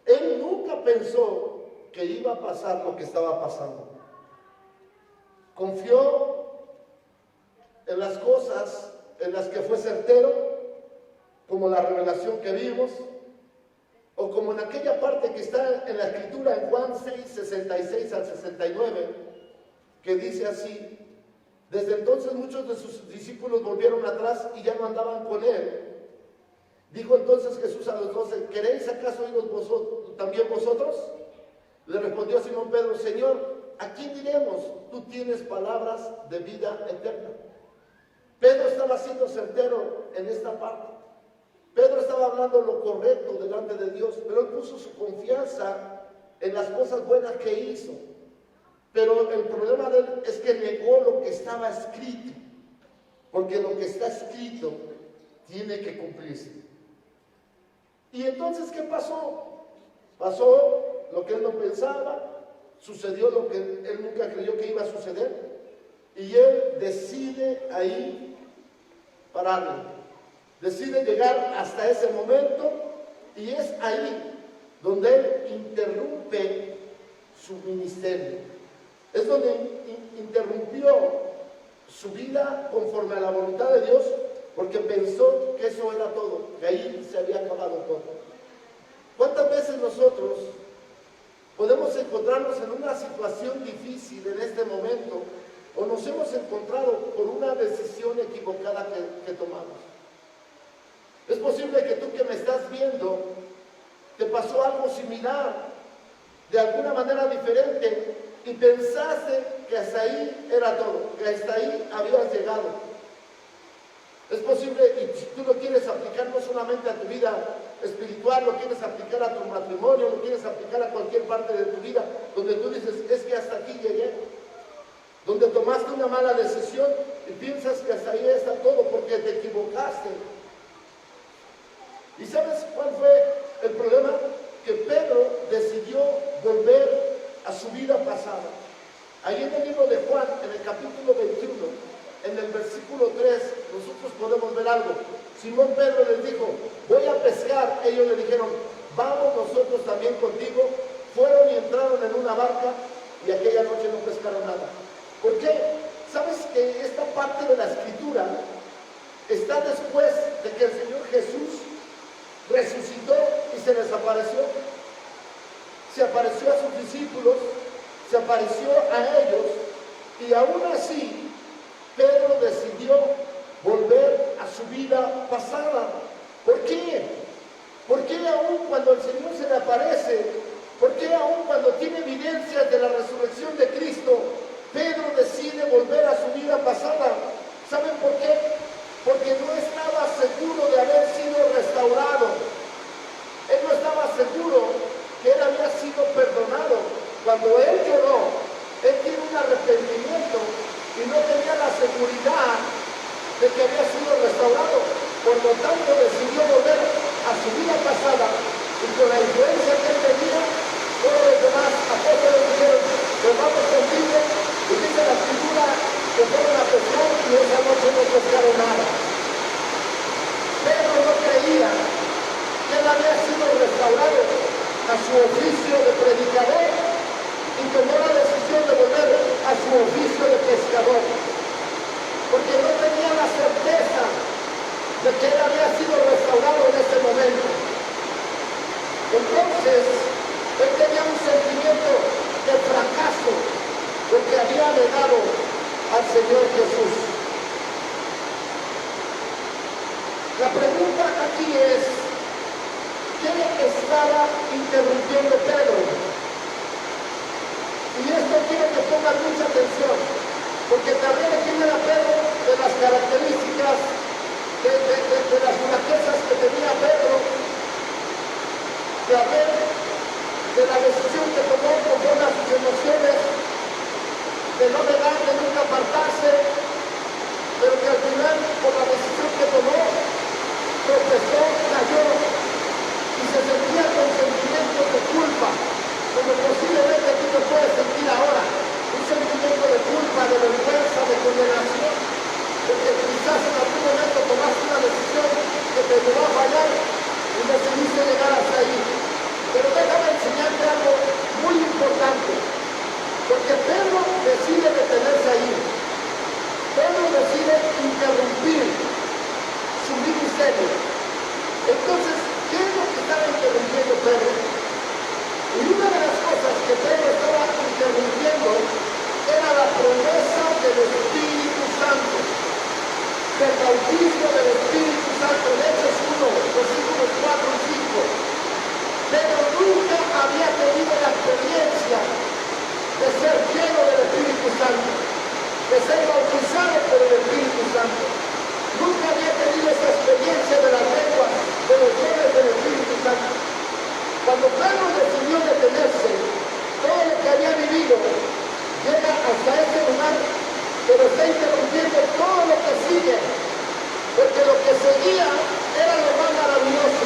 él nunca pensó que iba a pasar lo que estaba pasando. Confió en las cosas en las que fue certero, como la revelación que vimos, o como en aquella parte que está en la Escritura en Juan 6, 66 al 69, que dice así: desde entonces muchos de sus discípulos volvieron atrás y ya no andaban con él. Dijo entonces Jesús a los 12, ¿queréis acaso ir también vosotros? Le respondió Simón Pedro, Señor, ¿a quién diremos? Tú tienes palabras de vida eterna. Pedro estaba siendo certero en esta parte. Pedro estaba hablando lo correcto delante de Dios, pero él puso su confianza en las cosas buenas que hizo. Pero el problema de él es que negó lo que estaba escrito, porque lo que está escrito tiene que cumplirse. Y entonces, ¿qué pasó? Pasó lo que él no pensaba, sucedió lo que él nunca creyó que iba a suceder, y él decide ahí pararlo, decide llegar hasta ese momento, y es ahí donde él interrumpe su ministerio. Es donde interrumpió su vida conforme a la voluntad de Dios, porque pensó que eso era todo, que ahí se había acabado todo. ¿Cuántas veces nosotros Podemos encontrarnos en una situación difícil en este momento, o nos hemos encontrado por una decisión equivocada que tomamos. Es posible que tú que me estás viendo, te pasó algo similar, de alguna manera diferente, y pensaste que hasta ahí era todo, que hasta ahí habías llegado. Es posible, y si tú lo quieres aplicar no solamente a tu vida espiritual, lo quieres aplicar a tu matrimonio, lo quieres aplicar a cualquier parte de tu vida, donde tú dices, es que hasta aquí llegué, donde tomaste una mala decisión y piensas que hasta ahí está todo porque te equivocaste. ¿Y sabes cuál fue el problema? Que Pedro decidió volver a su vida pasada. Ahí en el libro de Juan, en el capítulo 21, en el versículo 3, nosotros podemos ver algo. Simón Pedro les dijo, voy a pescar. Ellos le dijeron, vamos nosotros también contigo. Fueron y entraron en una barca y aquella noche no pescaron nada. ¿Por qué? ¿Sabes que esta parte de la escritura está después de que el Señor Jesús resucitó y se les apareció? Se apareció a sus discípulos, se apareció a ellos, y aún así Pedro decidió volver a su vida pasada. ¿Por qué? ¿Por qué aún cuando el Señor se le aparece? ¿Por qué aún cuando tiene evidencias de la resurrección de Cristo, Pedro decide volver a su vida pasada? ¿Saben por qué? Porque no estaba seguro de haber sido restaurado. Él no estaba seguro que él había sido perdonado. Cuando él lloró, él tiene un arrepentimiento y no tenía la seguridad de que había sido restaurado. Por lo tanto, decidió volver a su vida pasada, y con la influencia que él tenía, todos los demás apóstoles dijeron, pues vamos contigo, y dice la escritura que fueron a pescar y esa noche no pescaron nada. Pedro no creía que él había sido restaurado a su oficio de predicador y tomó la decisión de volver a su oficio de pescador, porque no tenía la certeza de que él había sido restaurado en ese momento. Entonces, él tenía un sentimiento de fracaso porque había negado al Señor Jesús. La pregunta aquí es, ¿qué estaba interrumpiendo Pedro? Y esto quiero que pongan mucha atención, porque también aquí quién era Pedro, de las características, de las flaquezas que tenía Pedro, de haber, de la decisión que tomó conforme a sus emociones, de no negar, de nunca apartarse, pero que al final, por la decisión que tomó, tropezó, cayó y se sentía con sentimientos de culpa, como posiblemente tú te puedes sentir ahora, un sentimiento de culpa, de vergüenza, de condenación, porque quizás en algún momento tomaste una decisión que te llevó a fallar y decidiste llegar hasta ahí. Pero déjame enseñarte algo muy importante, porque Pedro decide detenerse ahí. Pedro decide interrumpir su ministerio. Entonces, ¿qué es lo que estaba interrumpiendo Pedro? Y una de las cosas que Pedro estaba interrumpiendo era la promesa del Espíritu Santo, del bautismo del Espíritu Santo, en Hechos 1, versículos 4 y 5. Pero nunca había tenido la experiencia de ser lleno del Espíritu Santo, de ser bautizado por el Espíritu Santo. Nunca había tenido esa experiencia de las lenguas, de los dones del Espíritu Santo. Cuando Pedro decidió detenerse, todo lo que había vivido llega hasta ese lugar, pero está interrumpiendo todo lo que sigue, porque lo que seguía era lo más maravilloso.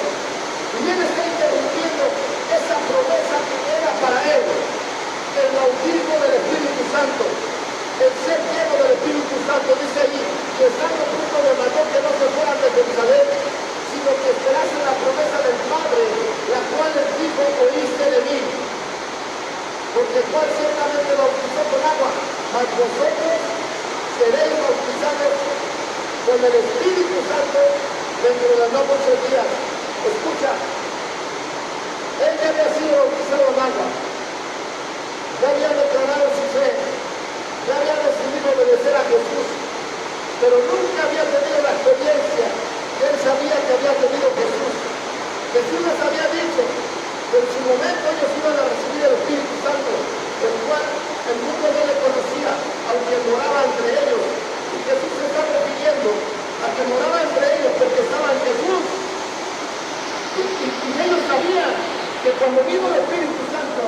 Y él está interrumpiendo esa promesa que era para él, el bautismo del Espíritu Santo, el ser lleno del Espíritu Santo. Dice allí, que estando junto de mayor que no se fueran de Jerusalén, sino que esperasen la promesa del Padre, la cual les dijo, oíste de mí, porque cual ciertamente bautizó con agua, mas vosotros seréis bautizados con el Espíritu Santo dentro de no muchos días. Escucha, él ya había sido bautizado en agua, ya había declarado su fe, ya había decidido obedecer a Jesús, pero nunca había tenido la experiencia que él sabía que había tenido Jesús. Jesús les había dicho que en su momento ellos iban a recibir el Espíritu Santo, el cual el mundo no le conocía, aunque moraba entre ellos. Y Jesús se está refiriendo a que moraba entre ellos porque estaba en Jesús. Y ellos sabían que cuando vino el Espíritu Santo,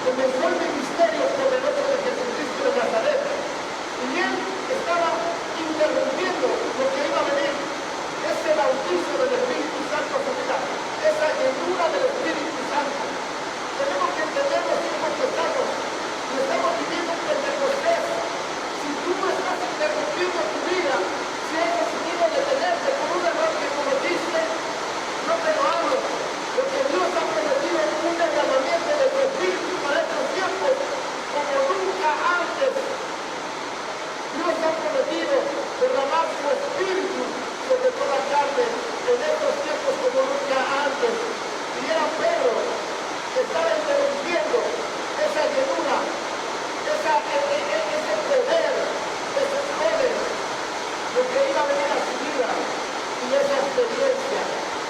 comenzó el ministerio poderoso de Jesucristo de Nazaret. Y él estaba interrumpiendo lo que iba a venir. Ese bautizo del Espíritu Santo a su vida, esa llenura del Espíritu Santo. Tenemos que entender los tiempos que estamos. Y estamos viviendo un Pentecostés. Si tú no estás interrumpiendo tu vida, si has decidido detenerte por un error que cometiste, no te lo hablo. Porque Dios ha prometido un derramamiento de tu Espíritu para estos tiempos como nunca antes. Dios ha prometido derramar su Espíritu sobre toda carne en estos tiempos como nunca antes. Y era Pedro que estaba interrumpiendo esa llenura, ese poder, esos dones, lo que iba a venir a su vida y esa experiencia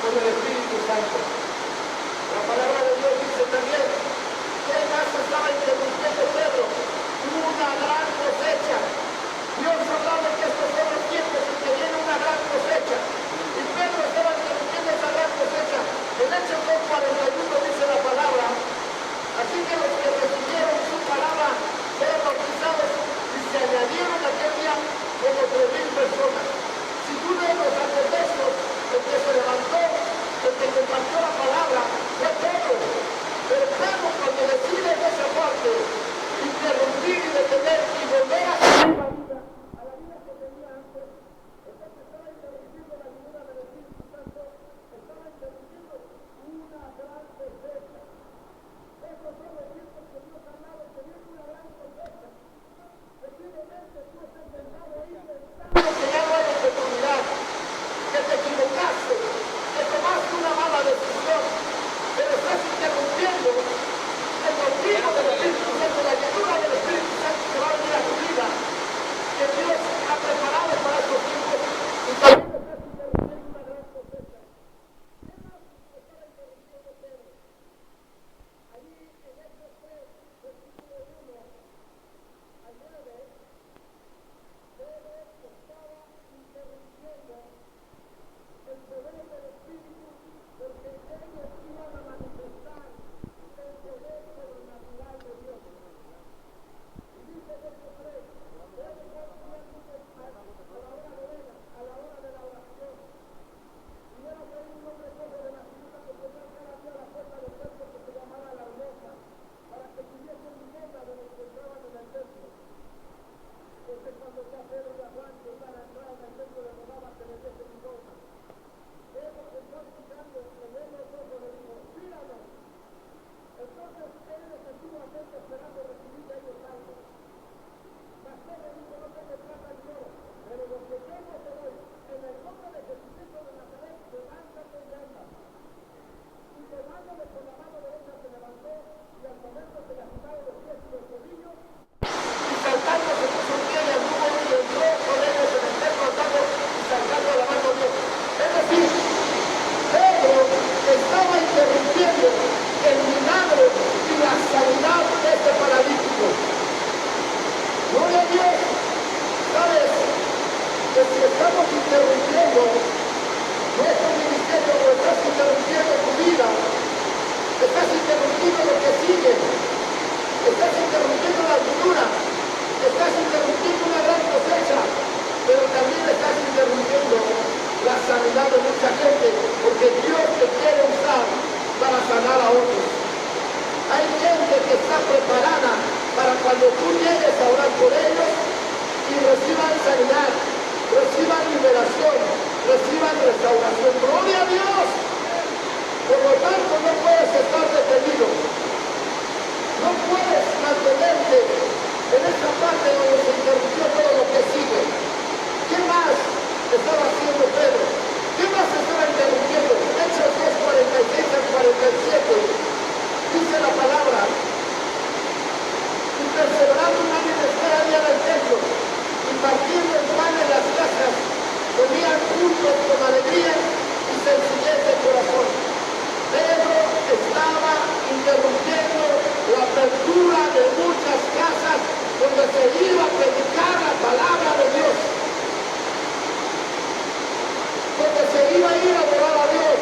con el Espíritu Santo. La palabra de Dios dice también que más estaba interrumpiendo Pedro, una gran cosecha. Dios hablaba que estos son los tiempos en que viene una gran cosecha. Y Pedro estaba interrumpiendo esa gran cosecha. En Hechos 2:41 dice la palabra: así que los que recibieron su palabra fueron bautizados y se añadieron aquel día como 3,000 personas. Si tú lees los acontecimientos, el que se levantó, el que compartió la palabra, fue Pedro. Pero Pedro, cuando decide en esa parte interrumpir y detener y volver a la vida que tenía antes, entonces estaba interrumpiendo la llenura del Espíritu Santo, estaba interrumpiendo una gran cosecha. Estos son los tiempos que Dios ha hablado, que viene una gran cosecha. Posiblemente tú estés sentado ahí pensando que ya no hay oportunidad, que te equivocaste, que tomaste una mala decisión, pero estás interrumpiendo el motivo del Espíritu Santo, la llenura del Espíritu Santo que va a venir a tu vida, que Dios ha preparado para estos tiempos, y también estás interrumpiendo una gran cosecha. ¿Qué más estaba interrumpiendo Pedro? Allí en Hechos 3, versículo 1 al 9, Pedro estaba interrumpiendo el poder del Espíritu, porque ellos iban a manifestar el poder sobrenatural de Dios. Y dice Hechos 3, Pedro fue a la hora de vela, a la hora de la oración. Y era que un hombre pobre de la ciudad que tenía cada día la puerta del templo que se llamaba La Hermosa, para que tuviesen limosna de los que entraban en el templo. Entonces cuando ya Pedro y Juan que iban a entrar en el templo le rogaba que les diese limosna. Pedro empezó escuchando, le dio los ojos, le dijo: míranos. Entonces él les estuvo atento esperando recibir de ellos algo. Mas Pedro dijo: no tengo plata ni oro, pero lo que tengo te doy. En el nombre de Jesucristo de Nazaret, levántate y anda. Y tomándole con la mano derecha se levantó, y al momento se le agitaron los pies y los tobillos, y saltando se puso en pie y anduvo y entró con ellos en el templo andando y saltando alabando a Dios. Es decir, Pedro estaba interrumpiendo el milagro y la sanidad de este paralítico. Gloria a Dios. ¿Sabes? Que si estamos interrumpiendo nuestro ministerio o estás interrumpiendo tu vida, estás interrumpiendo lo que sigue, estás interrumpiendo la llenura, estás interrumpiendo una gran cosecha, pero también estás interrumpiendo la sanidad de mucha gente, porque Dios te quiere usar para sanar a otros. Hay gente que está preparada para cuando tú llegues a orar por ellos y reciban sanidad, reciban liberación, reciban restauración. ¡Gloria a Dios! Por lo tanto, no puedes estar detenido. No puedes mantenerte en esta parte donde se interrumpió todo lo que sigue. ¿Qué más estaba haciendo Pedro? ¿Qué más estaba interrumpiendo? Hechos 2:46 al 47. Dice la palabra: perseverando un año de espera día del templo y partiendo el pan en las casas, comían juntos con alegría y sencillez de corazón. Pedro estaba interrumpiendo la apertura de muchas casas donde se iba a predicar la palabra de Dios, donde se iba a ir a adorar a Dios,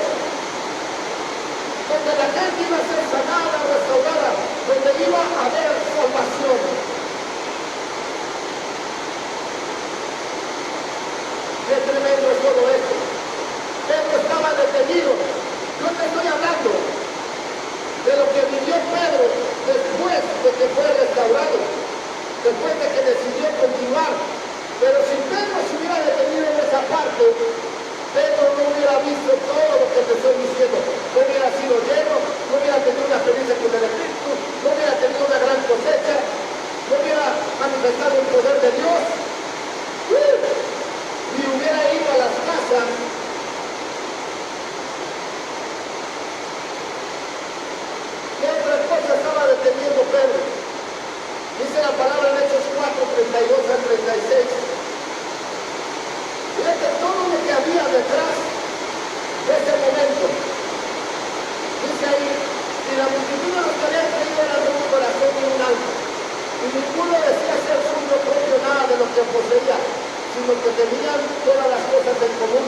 donde la gente iba a ser sanada, restaurada, donde iba a haber salvación. Qué tremendo es todo esto. Pedro estaba detenido. Yo te estoy hablando de lo que vivió Pedro después de que fue restaurado, después de que decidió continuar. Pero si Pedro se hubiera detenido en esa parte, Pedro no hubiera visto todo lo que te estoy diciendo. No hubiera sido lleno, no hubiera tenido una experiencia con el Espíritu, no hubiera tenido una gran cosecha, no hubiera manifestado el poder de Dios, ni hubiera ido a las casas. ¿Qué otra cosa estaba deteniendo Pedro? Dice la palabra en Hechos 4, 32 al 36. Fíjate todo lo que había detrás de ese momento. Dice ahí, y la multitud de los que habían creído era de un corazón y un alma. Y ninguno decía ser suyo propio nada de lo que poseía, sino que tenían todas las cosas en común.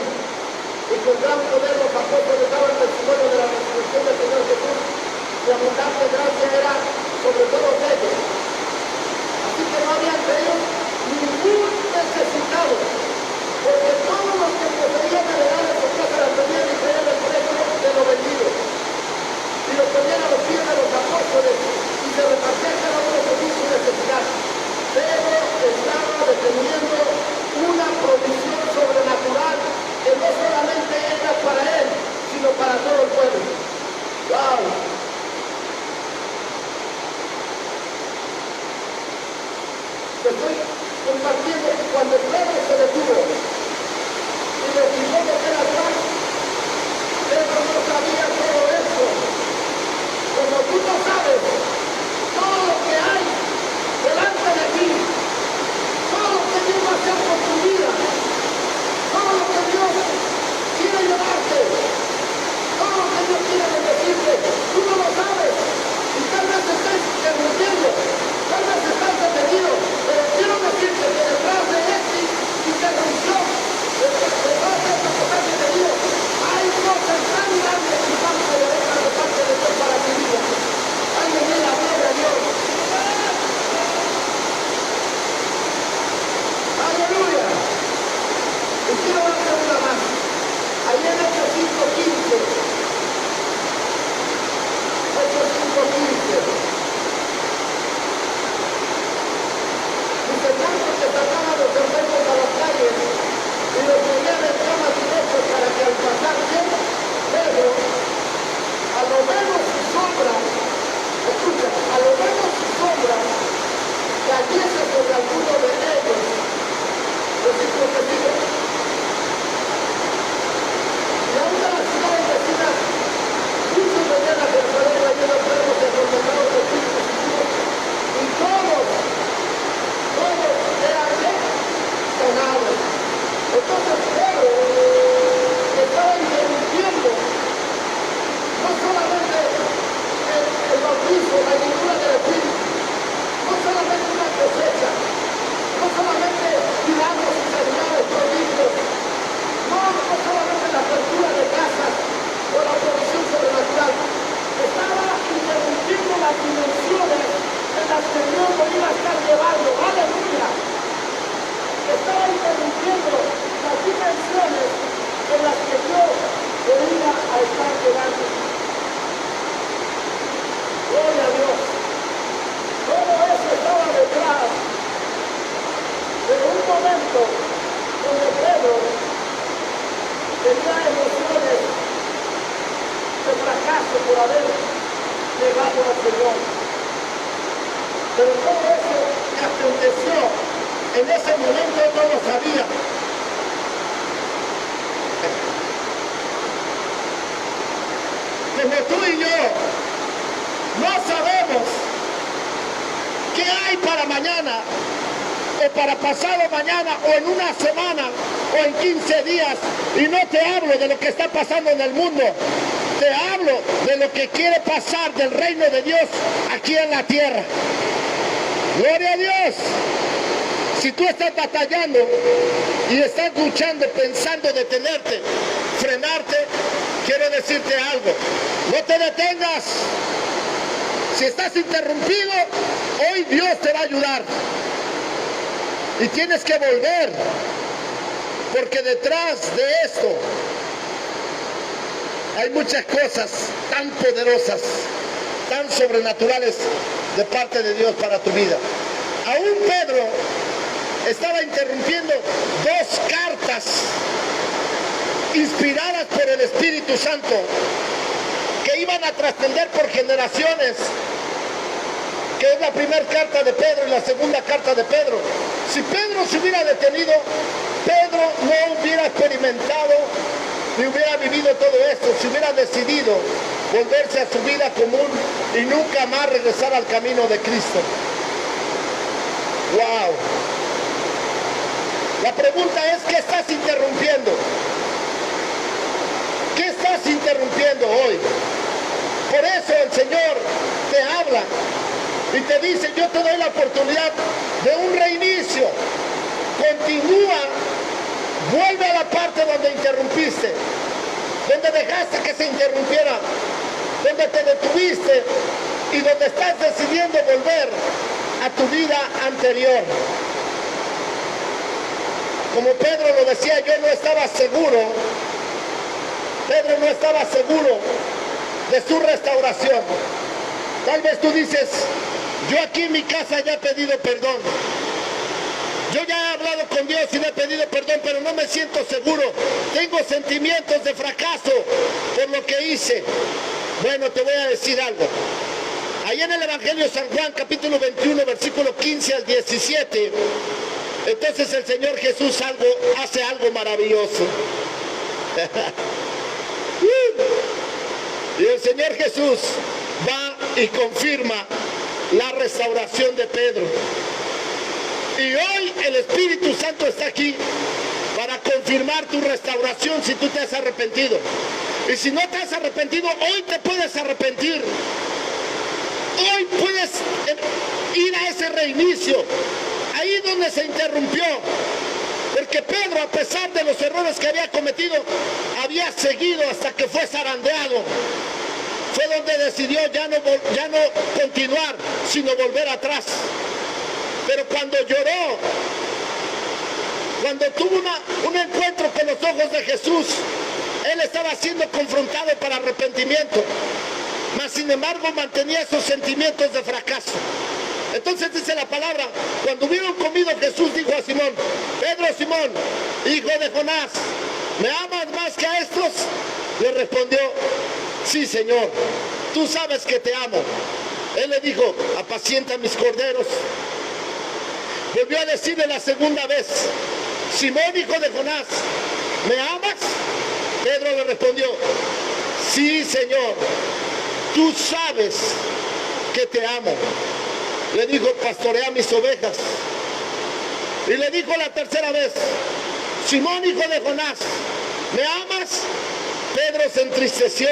Y con gran poder los apóstoles daban testimonio de la resurrección del Señor Jesús, y abundante gracia era sobre todos ellos. Así que no había entre ellos ningún necesitado, porque todos los que poseían heredades o casas las tenían y traían el precio de lo vendido, y lo ponían a los pies de los apóstoles, y se repartían cada uno según su necesidad. Pedro estaba deteniendo una provisión sobrenatural que no solamente era para él, sino para todo el pueblo. ¡Wow! Te estoy compartiendo que cuando Pedro se detuvo y recibió lo que era el pan, Pedro no sabía todo esto. Como tú no sabes todo lo que hay delante de ti, todo lo que Dios va a hacer con tu vida, todo lo que Dios quiere llevarte, todo lo que Dios quiere bendecirte, tú no lo sabes. Y tal vez estés interrumpiendo, tal vez estás detenido, pero quiero decirte que detrás de esta interrupción, detrás de esta cosa que te digo, hay cosas tan grandes y tan poderosas de parte de Dios para tu vida. Alguien diga gloria a Dios. Aleluya. Y quiero darte una más. Ahí en Hechos 5:15. Hechos 5:15. Dice, tanto que sacaban a los enfermos a las calles y los ponían en camas y lechos para que al pasar Pedro, a lo menos su sombra, escucha, a lo menos su sombra, cayese sobre alguno de ellos. Versículo 22. Y aún de las ciudades vecinas, muchos venían a Jerusalén trayendo enfermos enfermedades de espíritus impuros, y todos eran sanados. Entonces Pedro estaba interrumpiendo no solamente el bautismo, la llenura del Espíritu, no solamente una cosecha, no solamente milagros y sanidades, prodigios, no solamente la apertura de casas o la provisión sobrenatural. Estaba interrumpiendo las dimensiones en las que Dios lo iba a estar llevando. ¡Aleluya! Estaba interrumpiendo las dimensiones en las que Dios lo iba a estar llevando. Gloria a Dios. Todo eso estaba detrás de un momento donde Pedro tenía emociones de fracaso por haber negado al Señor. Pero todo eso que aconteció en ese momento no lo sabía. Como tú y yo no sabemos ¿qué hay para mañana? O para pasado mañana, o en una semana, o en 15 días. Y no te hablo de lo que está pasando en el mundo. Te hablo de lo que quiere pasar del reino de Dios aquí en la tierra. Gloria a Dios. Si tú estás batallando y estás luchando, pensando detenerte, frenarte, quiero decirte algo. No te detengas. Si estás interrumpido, hoy Dios te va a ayudar. Y tienes que volver, porque detrás de esto hay muchas cosas tan poderosas, tan sobrenaturales de parte de Dios para tu vida. Aún Pedro estaba interrumpiendo 2 cartas inspiradas por el Espíritu Santo que iban a trascender por generaciones, que es la primera carta de Pedro y la segunda carta de Pedro. Si Pedro se hubiera detenido, Pedro no hubiera experimentado ni hubiera vivido todo esto, si hubiera decidido volverse a su vida común y nunca más regresar al camino de Cristo. ¡Wow! La pregunta es, ¿qué estás interrumpiendo? ¿Qué estás interrumpiendo hoy? Por eso el Señor te habla y te dice, yo te doy la oportunidad de un reinicio. Continúa, vuelve a la parte donde interrumpiste, donde dejaste que se interrumpiera, donde te detuviste y donde estás decidiendo volver a tu vida anterior. Como Pedro lo decía, yo no estaba seguro, Pedro no estaba seguro de su restauración. Tal vez tú dices, yo aquí en mi casa ya he pedido perdón. Yo ya he hablado con Dios y le he pedido perdón, pero no me siento seguro. Tengo sentimientos de fracaso por lo que hice. Bueno, te voy a decir algo. Ahí en el Evangelio de San Juan, capítulo 21, versículo 15 al 17, entonces el Señor Jesús hace algo maravilloso. Y el Señor Jesús va y confirma la restauración de Pedro. Y hoy el Espíritu Santo está aquí para confirmar tu restauración si tú te has arrepentido. Y si no te has arrepentido, hoy te puedes arrepentir. Hoy puedes ir a ese reinicio, ahí donde se interrumpió. Porque Pedro, a pesar de los errores que había cometido, había seguido hasta que fue zarandeado. Fue donde decidió ya no continuar, sino volver atrás. Pero cuando lloró, cuando tuvo un encuentro con los ojos de Jesús, él estaba siendo confrontado para arrepentimiento. Mas sin embargo mantenía esos sentimientos de fracaso. Entonces dice la palabra, cuando hubieron comido, Jesús dijo a Simón, Pedro, Simón, hijo de Jonás, ¿me amas más que a estos? Le respondió, sí, Señor, tú sabes que te amo. Él le dijo, apacienta mis corderos. Volvió a decirle la segunda vez, Simón, hijo de Jonás, ¿me amas? Pedro le respondió, sí, Señor, tú sabes que te amo. Le dijo, pastorea mis ovejas. Y le dijo la tercera vez, Simón, hijo de Jonás, ¿me amas? Pedro se entristeció.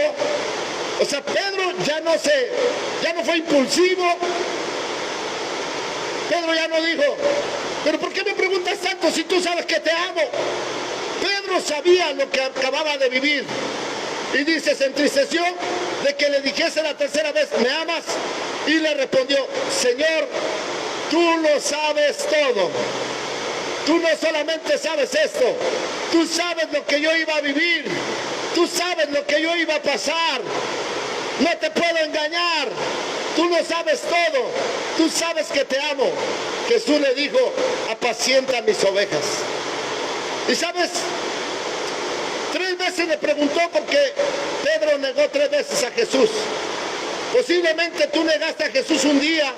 O sea, Pedro ya no fue impulsivo. Pedro ya no dijo, ¿pero por qué me preguntas tanto si tú sabes que te amo? Pedro sabía lo que acababa de vivir. Y dice, se entristeció de que le dijese la tercera vez, ¿me amas? Y le respondió, Señor, tú lo sabes todo. Tú no solamente sabes esto, tú sabes lo que yo iba a vivir. Tú sabes lo que yo iba a pasar. No te puedo engañar. Tú lo sabes todo. Tú sabes que te amo. Jesús le dijo, apacienta mis ovejas. Y sabes, 3 veces le preguntó porque Pedro negó 3 veces a Jesús. Posiblemente tú negaste a Jesús un día,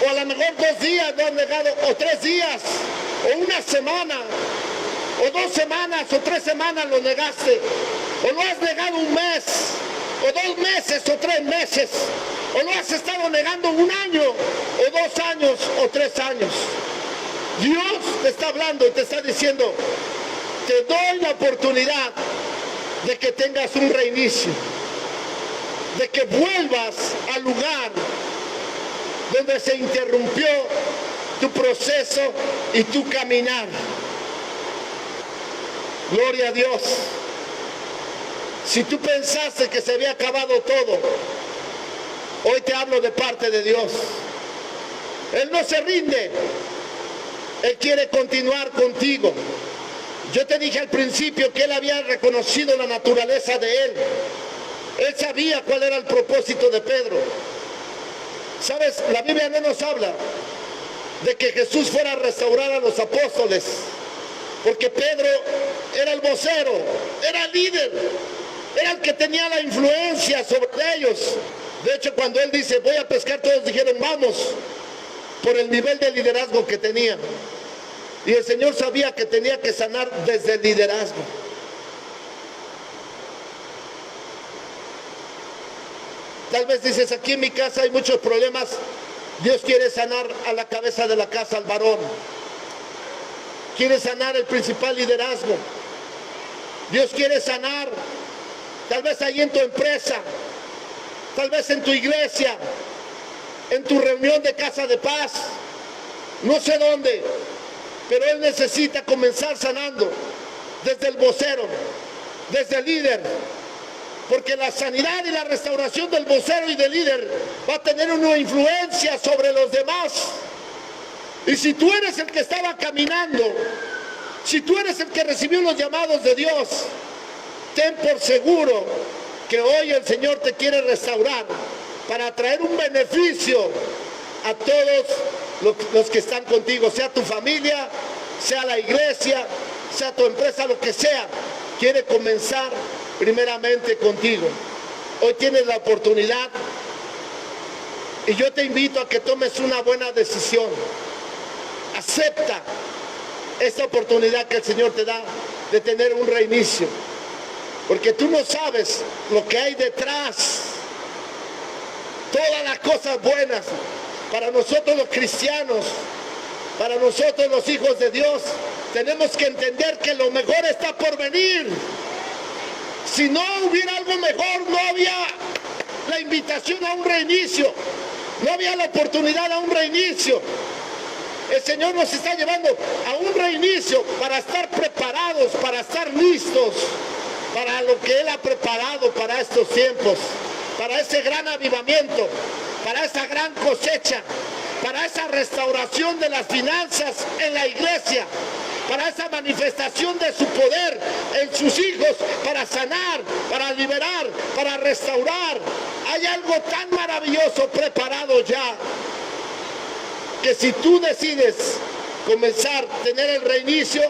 o a lo mejor 2 días lo has negado, o 3 días, o una semana. o 2 semanas, o 3 semanas lo negaste, o lo has negado 1 mes, o 2 meses, o 3 meses, o lo has estado negando 1 año, o 2 años, o 3 años. Dios te está hablando y te está diciendo, te doy la oportunidad de que tengas un reinicio, de que vuelvas al lugar donde se interrumpió tu proceso y tu caminar. Gloria a Dios. Si tú pensaste que se había acabado todo, hoy te hablo de parte de Dios. Él no se rinde. Él quiere continuar contigo. Yo te dije al principio que Él había reconocido la naturaleza de Él. Él sabía cuál era el propósito de Pedro. ¿Sabes? La Biblia no nos habla de que Jesús fuera a restaurar a los apóstoles, porque Pedro era el vocero, era el líder, era el que tenía la influencia sobre ellos. De hecho, cuando Él dice, voy a pescar, todos dijeron, vamos, por el nivel de liderazgo que tenía. Y el Señor sabía que tenía que sanar desde el liderazgo. Tal vez dices, aquí en mi casa hay muchos problemas. Dios quiere sanar a la cabeza de la casa, al varón. Quiere sanar el principal liderazgo. Dios quiere sanar, tal vez ahí en tu empresa, tal vez en tu iglesia, en tu reunión de casa de paz, no sé dónde, pero Él necesita comenzar sanando desde el vocero, desde el líder, porque la sanidad y la restauración del vocero y del líder va a tener una influencia sobre los demás. Y si tú eres el que estaba caminando, si tú eres el que recibió los llamados de Dios, ten por seguro que hoy el Señor te quiere restaurar para traer un beneficio a todos los que están contigo, sea tu familia, sea la iglesia, sea tu empresa, lo que sea. Quiere comenzar primeramente contigo. Hoy tienes la oportunidad y yo te invito a que tomes una buena decisión. Acepta esta oportunidad que el Señor te da de tener un reinicio, porque tú no sabes lo que hay detrás. Todas las cosas buenas para nosotros los cristianos, para nosotros los hijos de Dios, tenemos que entender que lo mejor está por venir. Si no hubiera algo mejor, no había la invitación a un reinicio, no había la oportunidad a un reinicio. El Señor nos está llevando a un reinicio para estar preparados, para estar listos para lo que Él ha preparado para estos tiempos, para ese gran avivamiento, para esa gran cosecha, para esa restauración de las finanzas en la iglesia, para esa manifestación de su poder en sus hijos, para sanar, para liberar, para restaurar. Hay algo tan maravilloso preparado ya, que si tú decides comenzar a tener el reinicio,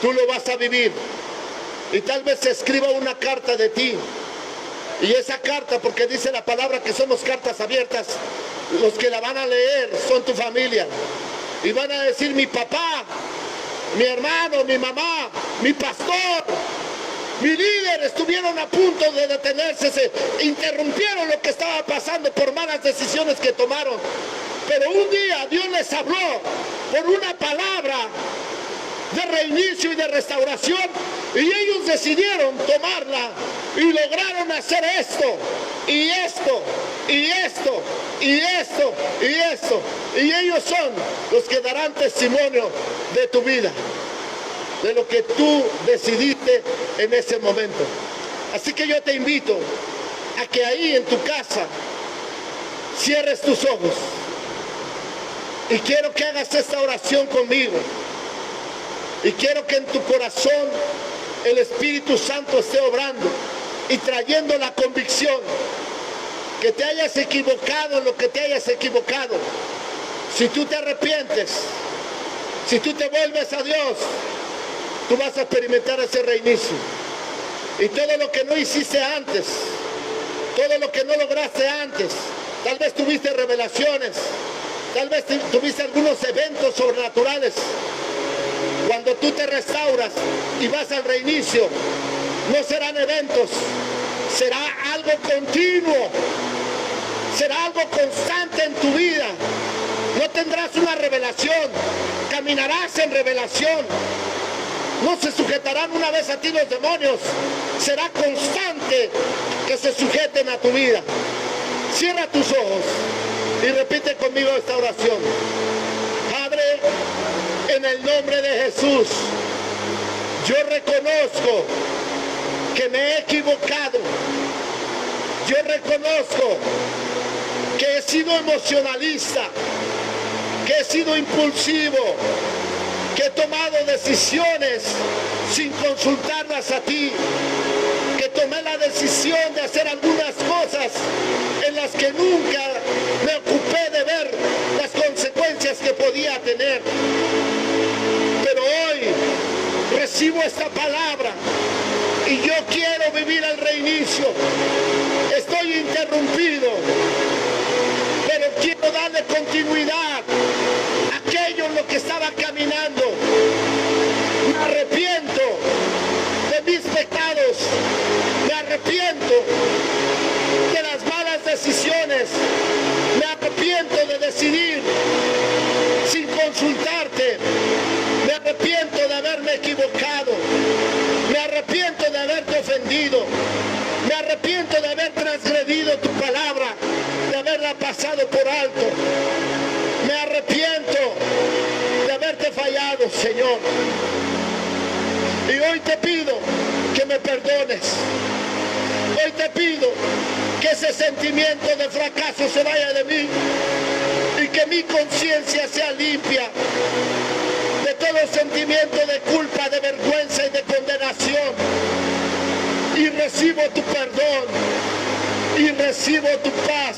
tú lo vas a vivir. Y tal vez se escriba una carta de ti. Y esa carta, porque dice la palabra que somos cartas abiertas, los que la van a leer son tu familia. Y van a decir, mi papá, mi hermano, mi mamá, mi pastor, mi líder estuvieron a punto de detenerse, se interrumpieron lo que estaba pasando por malas decisiones que tomaron. Pero un día Dios les habló por una palabra de reinicio y de restauración, y ellos decidieron tomarla y lograron hacer esto, y esto, y esto, y esto, y esto. Y ellos son los que darán testimonio de tu vida, de lo que tú decidiste en ese momento. Así que yo te invito a que ahí en tu casa cierres tus ojos. Y quiero que hagas esta oración conmigo. Y quiero que en tu corazón el Espíritu Santo esté obrando y trayendo la convicción que te hayas equivocado en lo que te hayas equivocado. Si tú te arrepientes, si tú te vuelves a Dios, tú vas a experimentar ese reinicio. Y todo lo que no hiciste antes, todo lo que no lograste antes, tal vez tuviste revelaciones, tal vez tuviste algunos eventos sobrenaturales, o Cuando tú te restauras y vas al reinicio, no serán eventos, será algo continuo, será algo constante en tu vida. No tendrás una revelación, caminarás en revelación. No se sujetarán una vez a ti los demonios, será constante que se sujeten a tu vida. Cierra tus ojos y repite conmigo esta oración. Padre, en el nombre de Jesús, yo reconozco que me he equivocado. Yo reconozco que he sido emocionalista, que he sido impulsivo, que he tomado decisiones sin consultarlas a ti, que tomé la decisión de hacer algunas cosas en las que nunca me ocupé de ver las consecuencias que podía tener. Pero hoy recibo esta palabra y yo quiero vivir el reinicio. Estoy interrumpido, pero quiero darle continuidad a aquello en lo que estaba caminando. Me arrepiento de mis pecados, me arrepiento de las malas decisiones, me arrepiento de decidir sin consultarte, me arrepiento de haberme equivocado, me arrepiento de haberte ofendido, me arrepiento de haber transgredido tu palabra, de haberla pasado por alto, me arrepiento de haberte fallado, Señor. Y hoy te pido que me perdones. Hoy te pido que ese sentimiento de fracaso se vaya de mí y que mi conciencia sea limpia de todo sentimiento de culpa, de vergüenza y de condenación. Y recibo tu perdón y recibo tu paz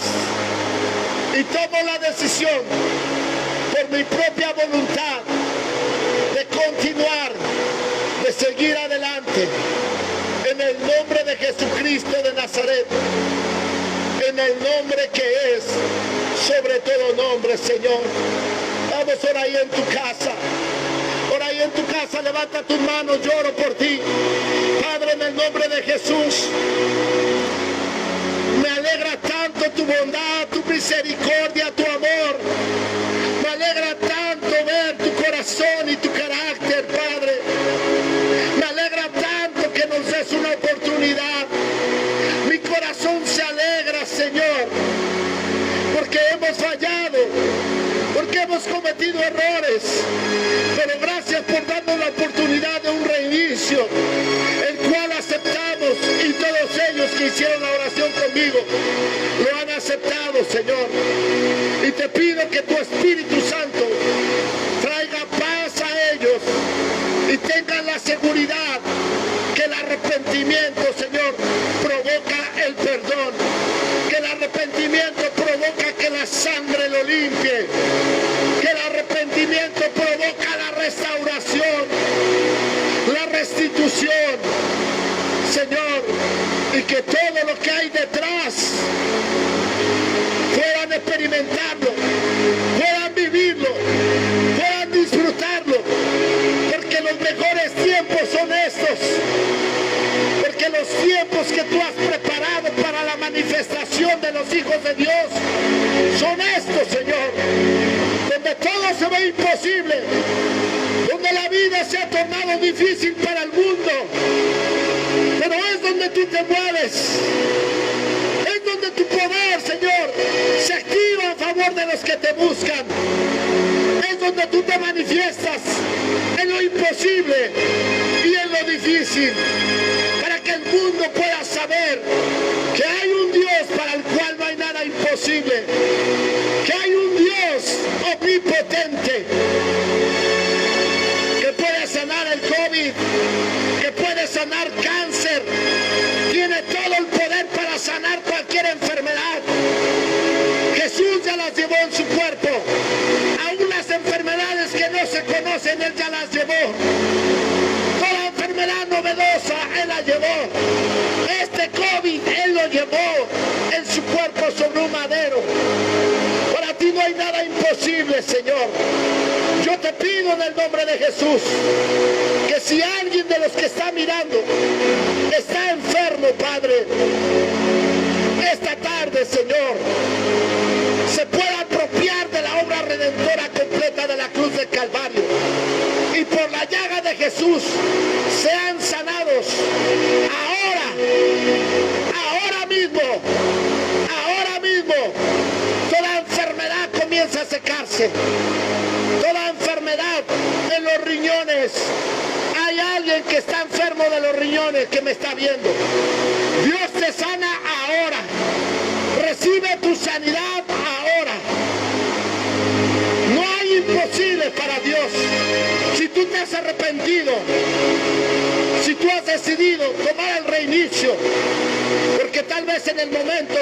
y tomo la decisión por mi propia voluntad de continuar, de seguir adelante, en el nombre de Jesucristo de Nazaret, en el nombre que es sobre todo nombre, Señor. Vamos, ora ahí en tu casa, ora ahí en tu casa, levanta tus manos, yo oro por ti. Padre, en el nombre de Jesús, me alegra tanto tu bondad, tu misericordia, tu amor. Me alegra tanto ver tu corazón y tu carácter, Padre. Me alegra tanto que nos des una oportunidad. Mi corazón se alegra, Señor, porque hemos fallado, porque hemos cometido errores. Pero gracias por darnos la oportunidad de un reinicio, el cual aceptamos, y todos ellos que hicieron la oración conmigo lo han aceptado, Señor. Y te pido que tu Espíritu Santo traiga paz a ellos y tengan la seguridad que el arrepentimiento, Señor, provoca el perdón, que el arrepentimiento provoca que la sangre lo limpie, que el arrepentimiento provoca la restauración, la restitución, Señor, y que todo lo que hay detrás puedan experimentarlo, puedan vivirlo, puedan disfrutarlo, porque los mejores tiempos son estos, porque los tiempos que tú has preparado para la manifestación de los hijos de Dios son estos, Señor, donde todo se ve imposible, donde la vida se ha tornado difícil para el mundo, pero es donde tú te mueves, es donde tu poder, Señor, se activa a favor de los que te buscan, es donde tú te manifiestas en lo imposible y en lo difícil, para que el mundo pueda saber que hay un Dios para el cual no hay nada imposible, que hay un Dios omnipotente, que puede sanar el COVID, que puede sanar cáncer, tiene todo el poder para sanar cualquier enfermedad. Jesús ya las llevó en su cuerpo, aún las enfermedades que no se conocen, Él ya las llevó. Toda enfermedad novedosa, Él la llevó. Este COVID, Él lo llevó en su cuerpo sobre un madero. Para ti no hay nada imposible, Señor. Yo te pido en el nombre de Jesús que si alguien de los que está mirando está enfermo, Padre, esta tarde, Señor, se pueda apropiar de la obra redentora completa de la cruz del Calvario y por la llaga de Jesús sean sanados ahora mismo. Toda enfermedad comienza a secarse, toda enfermedad en los riñones. Hay alguien que está enfermo de los riñones que me está viendo. Dios te sana ahora. Recibe tu sanidad ahora. No hay imposible para Dios. Si tú te has arrepentido, si tú has decidido tomar el reinicio, porque tal vez en el momento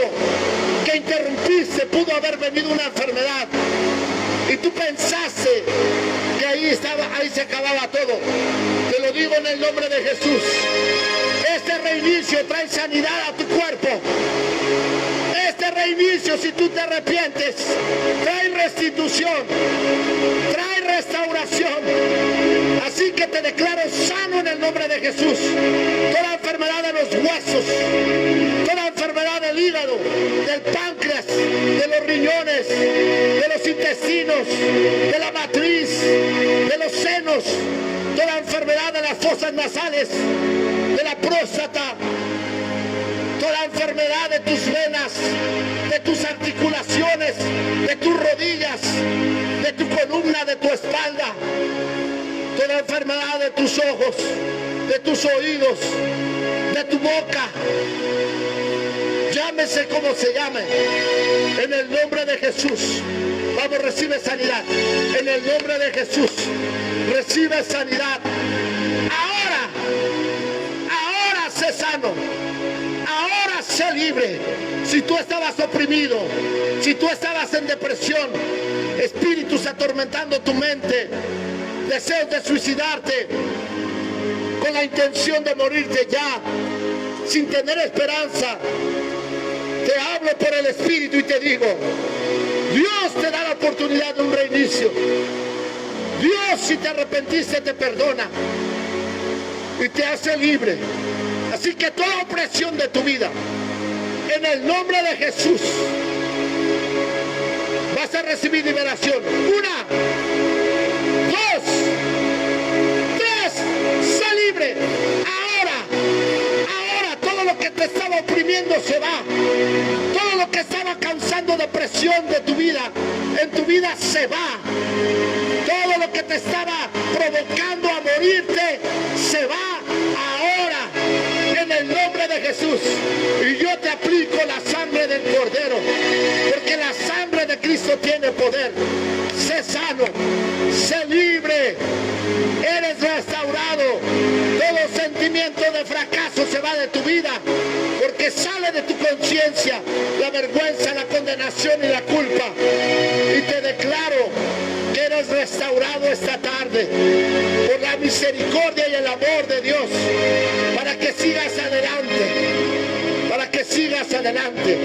que interrumpiste pudo haber venido una enfermedad y tú pensaste que ahí se acababa todo. Te lo digo en el nombre de Jesús. Este reinicio trae sanidad a tu cuerpo. Este reinicio, si tú te arrepientes, trae restitución, trae restauración. Así que te declaro sano en el nombre de Jesús. Toda enfermedad de los huesos, toda enfermedad del hígado, del páncreas, de los riñones, de los intestinos, de la matriz, de los senos, toda enfermedad de las fosas nasales, de la próstata, toda enfermedad de tus venas, de tus articulaciones, de tus rodillas, de tu columna, de tu espalda, toda enfermedad de tus ojos, de tus oídos, de tu boca, llámese como se llame, en el nombre de Jesús. Vamos, recibe sanidad, en el nombre de Jesús, recibe sanidad. Ahora sé sano. Ahora sé libre. Si tú estabas oprimido, si tú estabas en depresión, espíritus atormentando tu mente, deseos de suicidarte, con la intención de morirte ya, sin tener esperanza, te hablo por el Espíritu y te digo, Dios te da la oportunidad de un reinicio. Dios, si te arrepentiste, te perdona y te hace libre. Así que toda opresión de tu vida, en el nombre de Jesús, vas a recibir liberación. 1, 2, 3, sé libre. Ahora todo lo que te estaba oprimiendo se va. Todo lo que estaba causando depresión de tu vida, en tu vida se va. Todo lo que te estaba provocando a morirte, se va ahora. En el nombre de Jesús. Y yo te aplico la sangre del Cordero, porque la sangre de Cristo tiene poder. Sé sano, sé libre, eres restaurado. Todo sentimiento de fracaso se va de tu vida, porque sale de tu conciencia la vergüenza, la condenación y la culpa. Y te declaro que eres restaurado esta tarde por la misericordia y el amor de Dios, para que sigas adelante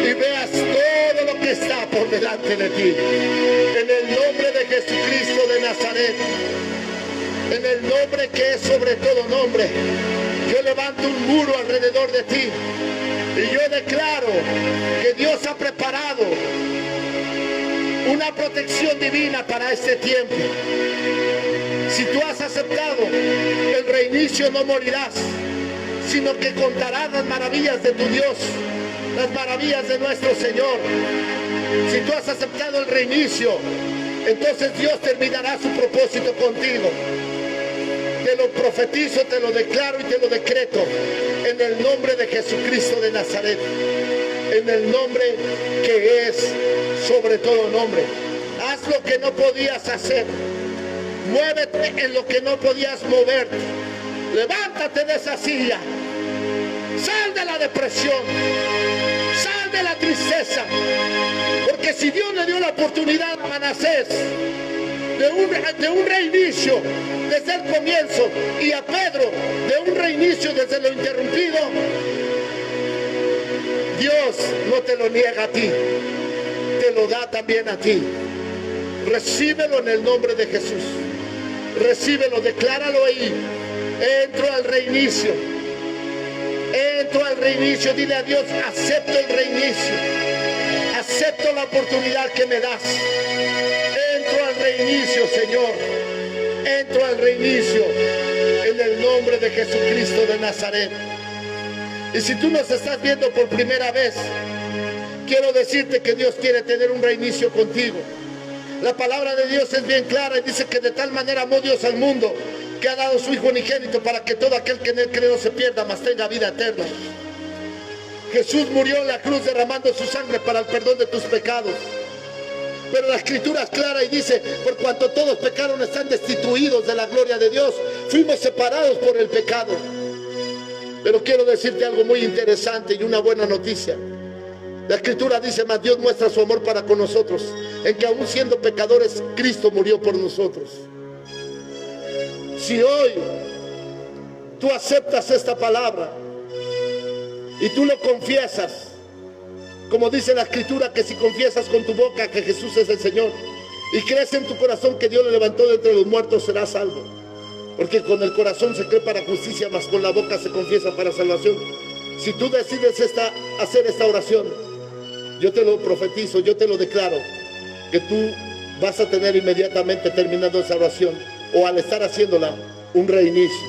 y veas todo lo que está por delante de ti. En el nombre de Jesucristo de Nazaret, en el nombre que es sobre todo nombre, yo levanto un muro alrededor de ti y yo declaro que Dios ha preparado una protección divina para este tiempo. Si tú has aceptado el reinicio, no morirás, sino que contarás las maravillas de tu Dios, las maravillas de nuestro Señor. Si tú has aceptado el reinicio, entonces Dios terminará su propósito contigo. Te lo profetizo, te lo declaro y te lo decreto en el nombre de Jesucristo de Nazaret, en el nombre que es sobre todo nombre. Haz lo que no podías hacer, muévete en lo que no podías moverte, levántate de esa silla, sal de la depresión, sal de la tristeza, porque si Dios le dio la oportunidad a Manasés de un reinicio desde el comienzo y a Pedro de un reinicio desde lo Dios no te lo niega a ti, te lo da también a ti. Recíbelo en el nombre de Jesús. Recíbelo, decláralo ahí. Entro al reinicio. Entro al reinicio. Dile a Dios, acepto el reinicio. Acepto la oportunidad que me das. Entro al reinicio, Señor. Entro al reinicio en el nombre de Jesucristo de Nazaret. Y si tú nos estás viendo por primera vez, quiero decirte que Dios quiere tener un reinicio contigo. La palabra de Dios es bien clara y dice que de tal manera amó Dios al mundo que ha dado su Hijo unigénito para que todo aquel que en él cree no se pierda, mas tenga vida eterna. Jesús murió en la cruz derramando su sangre para el perdón de tus pecados. Pero la Escritura es clara y dice, por cuanto todos pecaron, están destituidos de la gloria de Dios. Fuimos separados por el pecado. Pero quiero decirte algo muy interesante y una buena noticia. La Escritura dice, mas Dios muestra su amor para con nosotros, en que aún siendo pecadores, Cristo murió por nosotros. Si hoy tú aceptas esta palabra y tú lo confiesas, como dice la Escritura, que si confiesas con tu boca que Jesús es el Señor y crees en tu corazón que Dios le levantó de entre los muertos, serás salvo. Porque con el corazón se cree para justicia, mas con la boca se confiesa para salvación. Si tú decides hacer esta oración, yo te lo profetizo, yo te lo declaro, que tú vas a tener inmediatamente terminando esa oración, o al estar haciéndola, un reinicio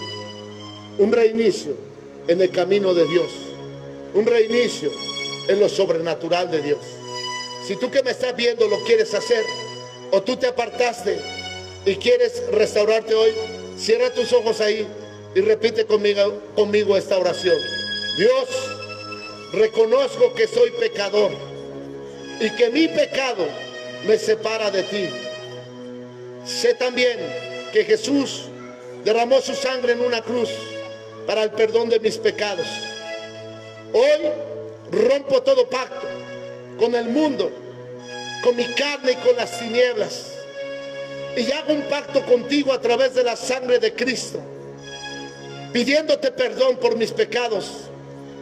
en el camino de Dios, un reinicio en lo sobrenatural de Dios. Si tú que me estás viendo lo quieres hacer, o tú te apartaste y quieres restaurarte hoy, cierra tus ojos ahí y repite conmigo esta oración. Dios, reconozco que soy pecador y que mi pecado me separa de ti. Sé también que Jesús derramó su sangre en una cruz para el perdón de mis pecados. Hoy rompo todo pacto con el mundo, con mi carne y con las tinieblas, y hago un pacto contigo a través de la sangre de Cristo, pidiéndote perdón por mis pecados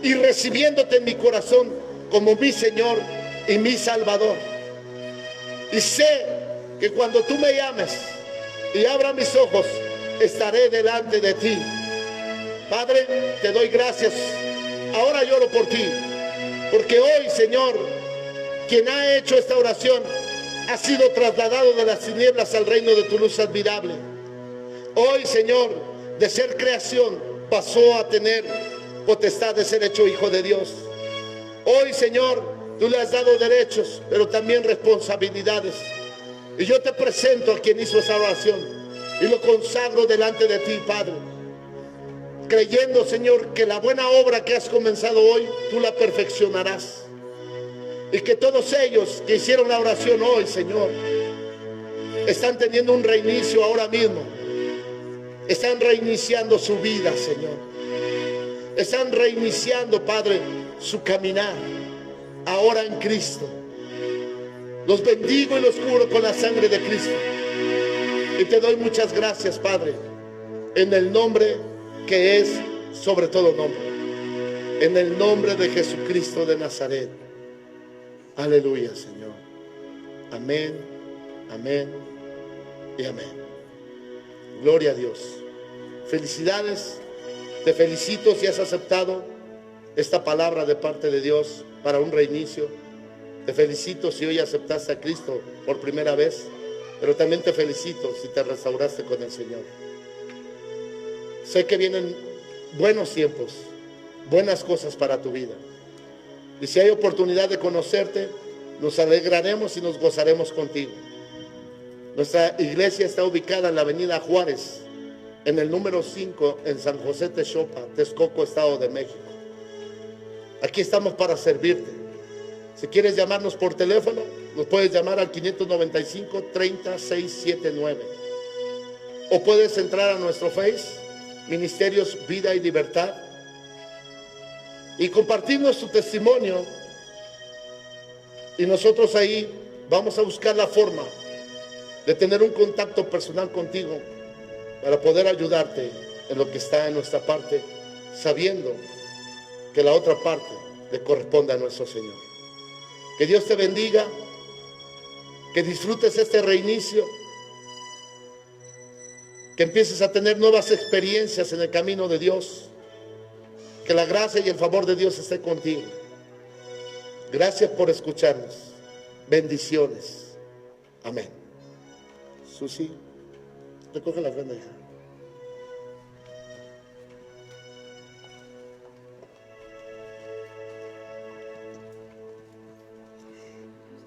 y recibiéndote en mi corazón como mi Señor y mi Salvador. Y sé que cuando tú me llames y abra mis ojos, estaré delante de ti. Padre, te doy gracias. Ahora lloro por ti, porque hoy, Señor, quien ha hecho esta oración ha sido trasladado de las tinieblas al reino de tu luz admirable. Hoy, Señor, de ser creación pasó a tener potestad de ser hecho hijo de Dios. Hoy, Señor, tú le has dado derechos, pero también responsabilidades. Y yo te presento a quien hizo esa oración y lo consagro delante de ti, Padre, creyendo, Señor, que la buena obra que has comenzado hoy, tú la perfeccionarás. Y que todos ellos que hicieron la oración hoy, Señor, están teniendo un reinicio ahora mismo. Están reiniciando su vida, Señor. Están reiniciando, Padre, su caminar ahora en Cristo. Los bendigo y los cubro con la sangre de Cristo. Y te doy muchas gracias, Padre, en el nombre que es sobre todo nombre, en el nombre de Jesucristo de Nazaret. Aleluya, Señor. Amén, amén y amén. Gloria a Dios. Felicidades. Te felicito si has aceptado esta palabra de parte de Dios para un reinicio. Te felicito si hoy aceptaste a Cristo por primera vez, pero también te felicito si te restauraste con el Señor. Sé que vienen buenos tiempos, buenas cosas para tu vida. Y si hay oportunidad de conocerte, nos alegraremos y nos gozaremos contigo. Nuestra iglesia está ubicada en la avenida Juárez, en el número 5, en San José Texopa, Texcoco, Estado de México. Aquí estamos para servirte. Si quieres llamarnos por teléfono, nos puedes llamar al 595-30679. O puedes entrar a nuestro Face, Ministerios Vida y Libertad, y compartirnos tu testimonio. Y nosotros ahí vamos a buscar la forma de tener un contacto personal contigo para poder ayudarte en lo que está en nuestra parte, sabiendo que la otra parte le corresponde a nuestro Señor. Que Dios te bendiga que disfrutes este reinicio, que empieces a tener nuevas experiencias en el camino de Dios, que la gracia y el favor de Dios esté contigo. Gracias por escucharnos. Bendiciones. Amén. Susi, recoge la ofrenda, hija.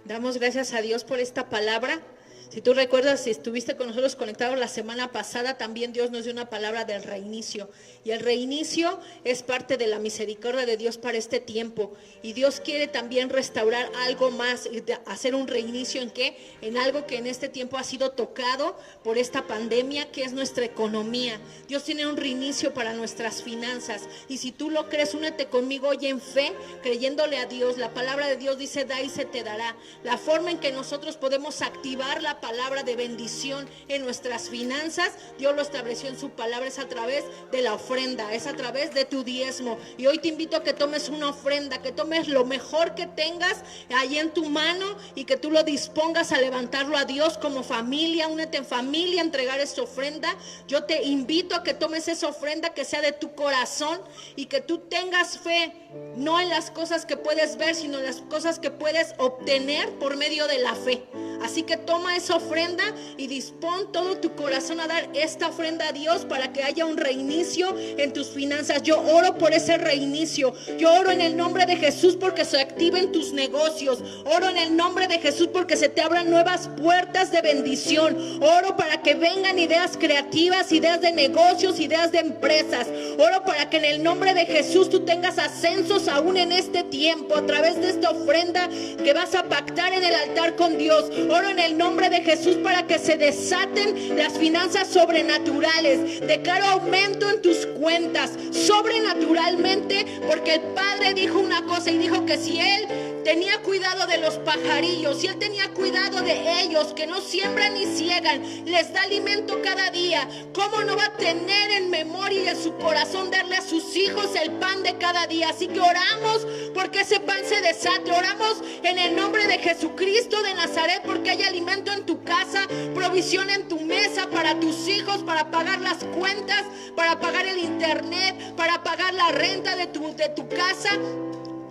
Damos gracias a Dios por esta palabra. Si tú recuerdas, si estuviste con nosotros conectados la semana pasada, también Dios nos dio una palabra del reinicio. Y el reinicio es parte de la misericordia de Dios para este tiempo. Y Dios quiere también restaurar algo más, hacer un reinicio ¿en qué? En algo que en este tiempo ha sido tocado por esta pandemia, que es nuestra economía. Dios tiene un reinicio para nuestras finanzas. Y si tú lo crees, únete conmigo hoy en fe, creyéndole a Dios. La palabra de Dios dice, da y se te dará. La forma en que nosotros podemos activar la palabra de bendición en nuestras finanzas, Dios lo estableció en su palabra, es a través de la ofrenda, es a través de tu diezmo. Y hoy te invito a que tomes una ofrenda, que tomes lo mejor que tengas ahí en tu mano y que tú lo dispongas a levantarlo a Dios como familia. Únete en familia a entregar esa ofrenda. Yo te invito a que tomes esa ofrenda, que sea de tu corazón y que tú tengas fe, no en las cosas que puedes ver, sino en las cosas que puedes obtener por medio de la fe. Así que toma esa ofrenda y dispón todo tu corazón a dar esta ofrenda a Dios para que haya un reinicio en tus finanzas. Yo oro por ese reinicio. Yo oro en el nombre de Jesús porque se activen tus negocios. Oro en el nombre de Jesús porque se te abran nuevas puertas de bendición. Oro para que vengan ideas creativas, ideas de negocios, ideas de empresas. Oro para que en el nombre de Jesús tú tengas ascensos aún en este tiempo a través de esta ofrenda que vas a pactar en el altar con Dios. Oro en el nombre de Jesús para que se desaten las finanzas sobrenaturales. Declaro aumento en tus cuentas sobrenaturalmente, porque el Padre dijo una cosa y dijo que si Él tenía cuidado de los pajarillos, si Él tenía cuidado de ellos que no siembran ni ciegan, les da alimento cada día, ¿cómo no va a tener en memoria y en su corazón darle a sus hijos el pan de cada día? Así que oramos porque ese pan se desate. Oramos en el nombre de Jesucristo de Nazaret porque hay alimento en tu casa, provisión en tu mesa para tus hijos, para pagar las cuentas, para pagar el internet, para pagar la renta de tu casa.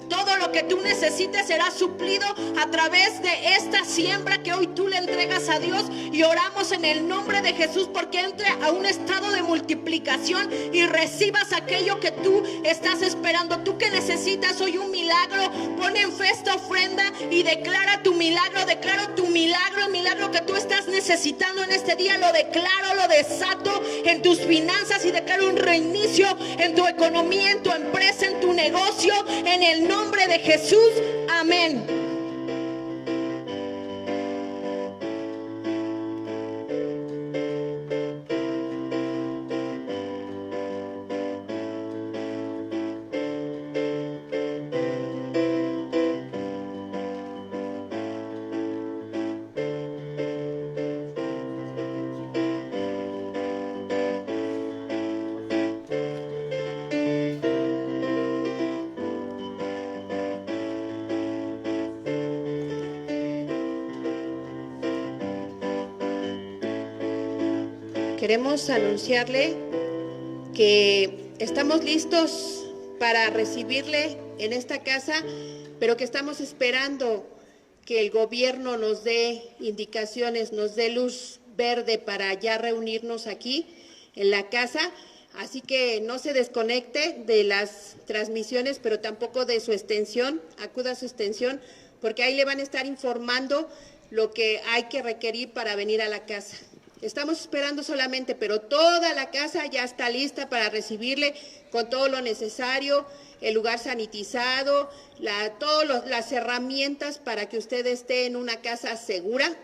Todo lo que tú necesites será suplido a través de esta siembra que hoy tú le entregas a Dios. Y oramos en el nombre de Jesús porque entre a un estado de multiplicación y recibas aquello que tú estás esperando. Tú que necesitas hoy un milagro, pon en fe esta ofrenda y declara tu milagro. Declaro tu milagro, el milagro que tú estás necesitando en este día. Lo declaro, lo desato en tus finanzas y declaro un reinicio en tu economía, en tu empresa, en tu negocio, en el nombre de Jesús. Amén. Queremos anunciarle que estamos listos para recibirle en esta casa, pero que estamos esperando que el gobierno nos dé indicaciones, nos dé luz verde para ya reunirnos aquí en la casa. Así que no se desconecte de las transmisiones, pero tampoco de su extensión. Acuda a su extensión, porque ahí le van a estar informando lo que hay que requerir para venir a la casa. Estamos esperando solamente, pero toda la casa ya está lista para recibirle con todo lo necesario, el lugar sanitizado, todas las herramientas para que usted esté en una casa segura.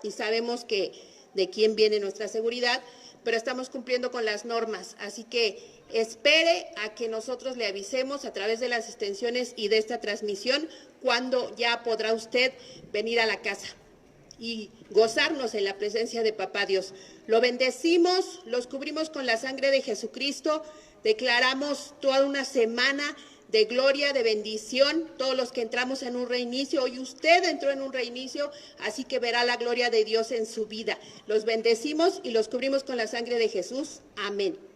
Y sabemos que de quién viene nuestra seguridad, pero estamos cumpliendo con las normas. Así que espere a que nosotros le avisemos a través de las extensiones y de esta transmisión cuando ya podrá usted venir a la casa y gozarnos en la presencia de Papá Dios. Lo bendecimos, los cubrimos con la sangre de Jesucristo, declaramos toda una semana de gloria, de bendición. Todos los que entramos en un reinicio, hoy usted entró en un reinicio, así que verá la gloria de Dios en su vida. Los bendecimos y los cubrimos con la sangre de Jesús. Amén.